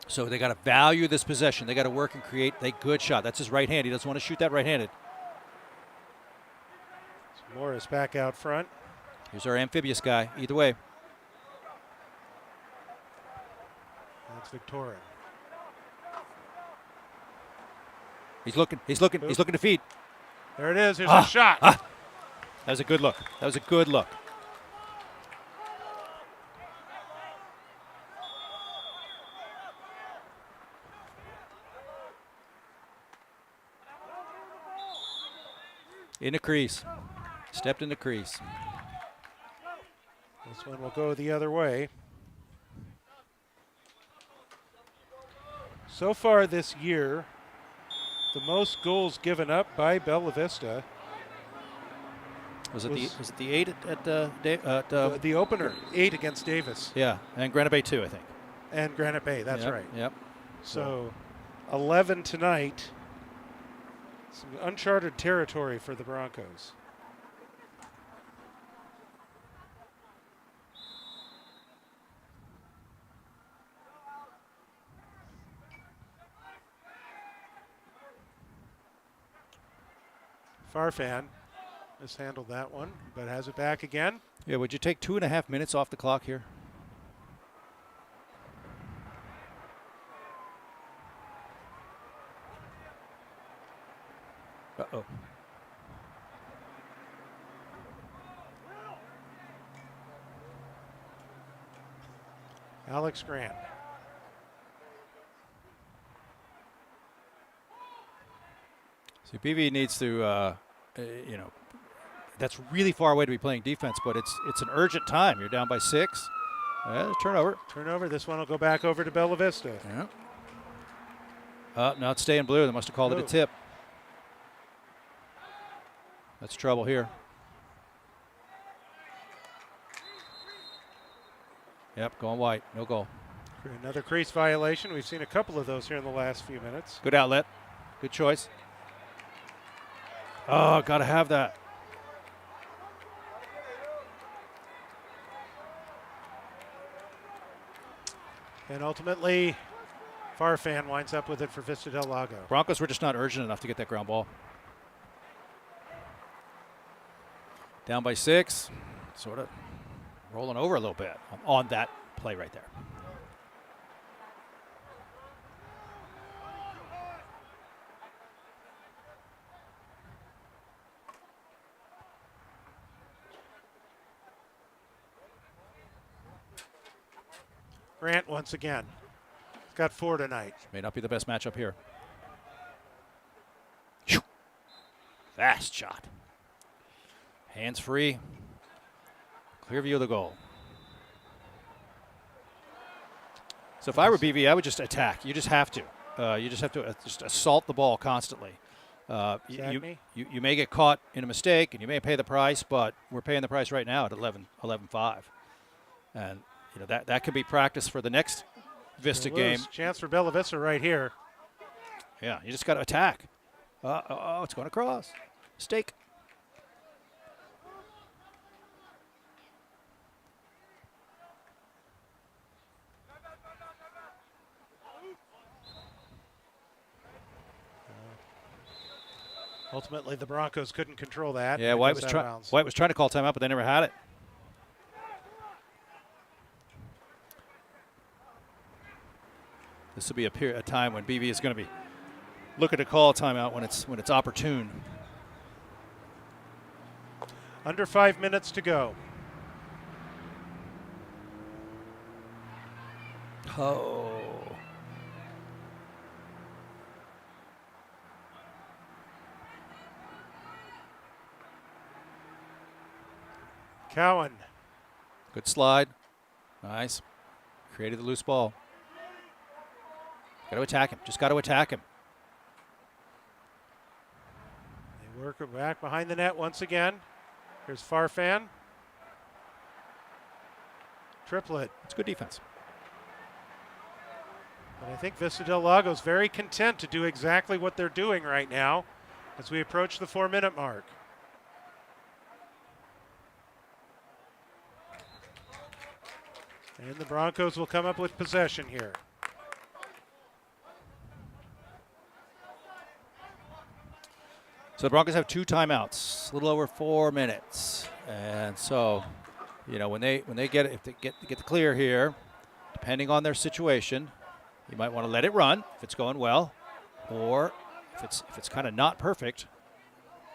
So they got to value this possession. They got to work and create a good shot. That's his right hand. He doesn't want to shoot that right-handed. Morris back out front. Here's our amphibious guy. Either way. That's Victorin. He's looking to feed. There it is. Here's a shot. That was a good look. That was a good look. In the crease. Stepped in the crease. This one will go the other way. So far this year, the most goals given up by Bella Vista Was it the 8 at the opener, 8 against Davis. Yeah, and Granite Bay 2, I think. And Granite Bay, that's right. Yep. So 11 tonight. Some uncharted territory for the Broncos. Farfan has handled that one, but has it back again. Yeah, would you take 2.5 minutes off the clock here? Uh-oh. Alex Grant. See, BV needs to, that's really far away to be playing defense, but it's an urgent time. You're down by 6. Turnover. Turnover. This one will go back over to Bella Vista. Yeah. Now it's staying blue. They must have called it a tip. That's trouble here. Yep, going white. No goal. Another crease violation. We've seen a couple of those here in the last few minutes. Good outlet. Good choice. Oh, got to have that. And ultimately, Farfan winds up with it for Vista del Lago. Broncos were just not urgent enough to get that ground ball. Down by 6. Sort of rolling over a little bit on that play right there. Grant once again. He's got 4 tonight. May not be the best matchup here. Fast shot. Hands free. Clear view of the goal. So if I were BV, I would just attack. You just have to. You just have to just assault the ball constantly. You may get caught in a mistake and you may pay the price, but we're paying the price right now at 11-5. And that could be practice for the next Vista game. Chance for Bella Vista right here. Yeah, you just got to attack. It's going across. Stake. Ultimately, the Broncos couldn't control that. Yeah, White was trying to call timeout, but they never had it. This will be a time when BV is going to be looking to call a timeout when it's opportune. Under 5 minutes to go. Oh. Cowan. Good slide. Nice. Created the loose ball. Got to attack him. Just got to attack him. They work it back behind the net once again. Here's Farfan. Triplet. It's good defense. And I think Vista del Lago is very content to do exactly what they're doing right now as we approach the 4-minute mark. And the Broncos will come up with possession here. So the Broncos have 2 timeouts, a little over 4 minutes. And so, you know, when they get if they get the clear here, depending on their situation, you might want to let it run if it's going well, or if it's kind of not perfect,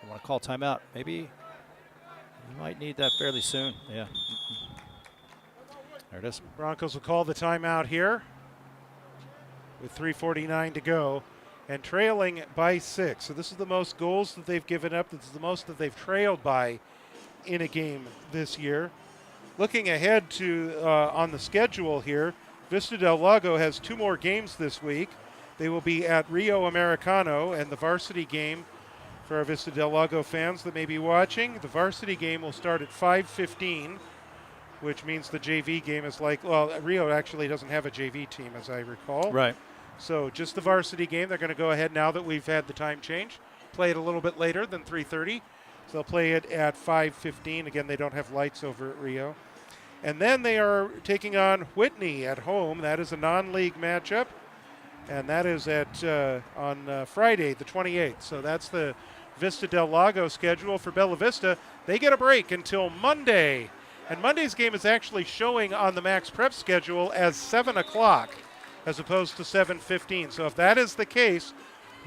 you want to call timeout. Maybe you might need that fairly soon. Yeah. There it is. Broncos will call the timeout here with 3:49 to go and trailing by 6. So this is the most goals that they've given up. This is the most that they've trailed by in a game this year. Looking ahead to on the schedule here, Vista del Lago has 2 more games this week. They will be at Rio Americano, and the varsity game for our Vista del Lago fans that may be watching, the varsity game will start at 5:15. Which means the JV game is Rio actually doesn't have a JV team, as I recall. Right. So just the varsity game. They're going to go ahead now that we've had the time change, play it a little bit later than 3:30. So they'll play it at 5:15. Again, they don't have lights over at Rio. And then they are taking on Whitney at home. That is a non-league matchup. And that is at on Friday, the 28th. So that's the Vista del Lago schedule for Bella Vista. They get a break until Monday. And Monday's game is actually showing on the Max Prep schedule as 7 o'clock as opposed to 7:15. So if that is the case,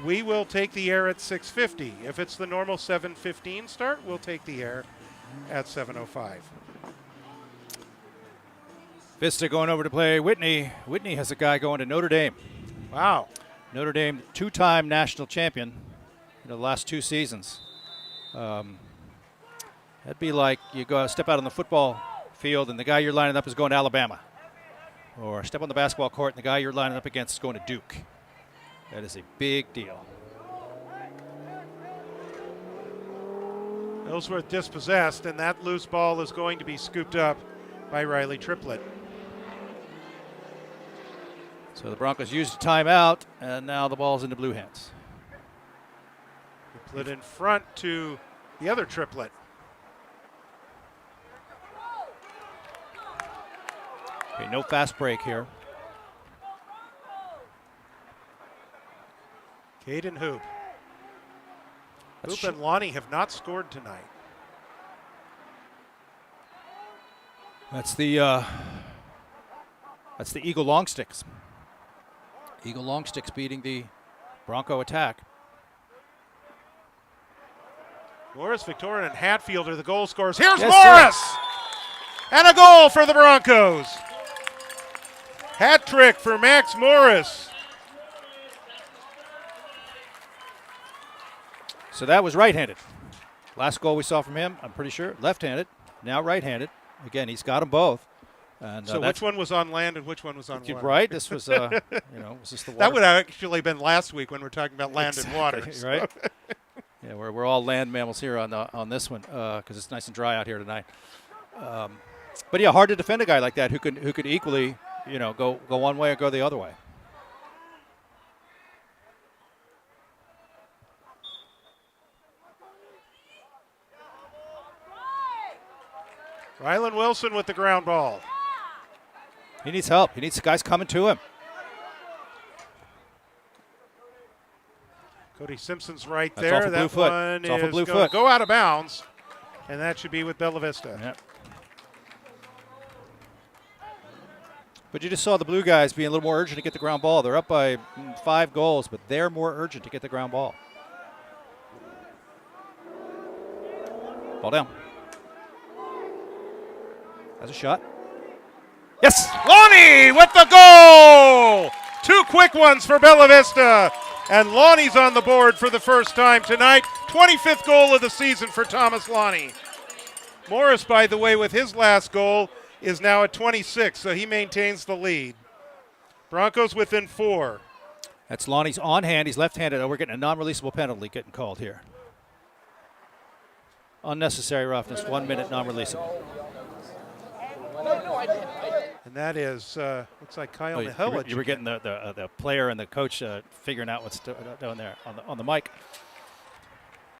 we will take the air at 6:50. If it's the normal 7:15 start, we'll take the air at 7:05. Vista going over to play Whitney. Whitney has a guy going to Notre Dame. Wow. Notre Dame, 2-time national champion in the last 2 seasons. That'd be like you go step out on the football field and the guy you're lining up is going to Alabama. Or step on the basketball court and the guy you're lining up against is going to Duke. That is a big deal. Ellsworth dispossessed, and that loose ball is going to be scooped up by Riley Triplett. So the Broncos used a timeout, and now the ball's into blue hands. Triplett in front to the other Triplett. Okay, no fast break here. Caden Hoop. Hoop and Lonnie have not scored tonight. That's the Eagle Long Sticks. Eagle Long Sticks beating the Bronco attack. Morris, Victoria, and Hatfield are the goal scorers. Here's Yes, Morris! sir. And a goal for the Broncos. Hat trick for Max Morris. So that was right-handed. Last goal we saw from him, I'm pretty sure, left-handed. Now right-handed. Again, he's got them both. And So which one was on land and which one was on water? Right. This was, was this the water? That would have actually been last week when we're talking about land and water. So. Right. Yeah, we're all land mammals here on this one because it's nice and dry out here tonight. But yeah, hard to defend a guy like that who could equally, go one way or go the other way. Rylan Wilson with the ground ball. He needs help. He needs guys coming to him. Cody Simpson's right That's there. off a blue That foot. one It's off a is blue going to foot. go out of bounds, and that should be with Bella Vista. Yep. But you just saw the Blue guys being a little more urgent to get the ground ball. They're up by 5 goals, but they're more urgent to get the ground ball. Ball down. That's a shot. Yes! Lonnie with the goal! 2 quick ones for Bella Vista. And Lonnie's on the board for the first time tonight. 25th goal of the season for Thomas Lonnie. Morris, by the way, with his last goal, is now at 26, so he maintains the lead. Broncos within 4. That's Lonnie's on hand. He's left-handed. Oh, we're getting a non-releasable penalty getting called here. Unnecessary roughness. 1 minute non-releasable. And that is, looks like Kyle Oh, Mihelic. you were getting the player and the coach figuring out what's doing there on the mic.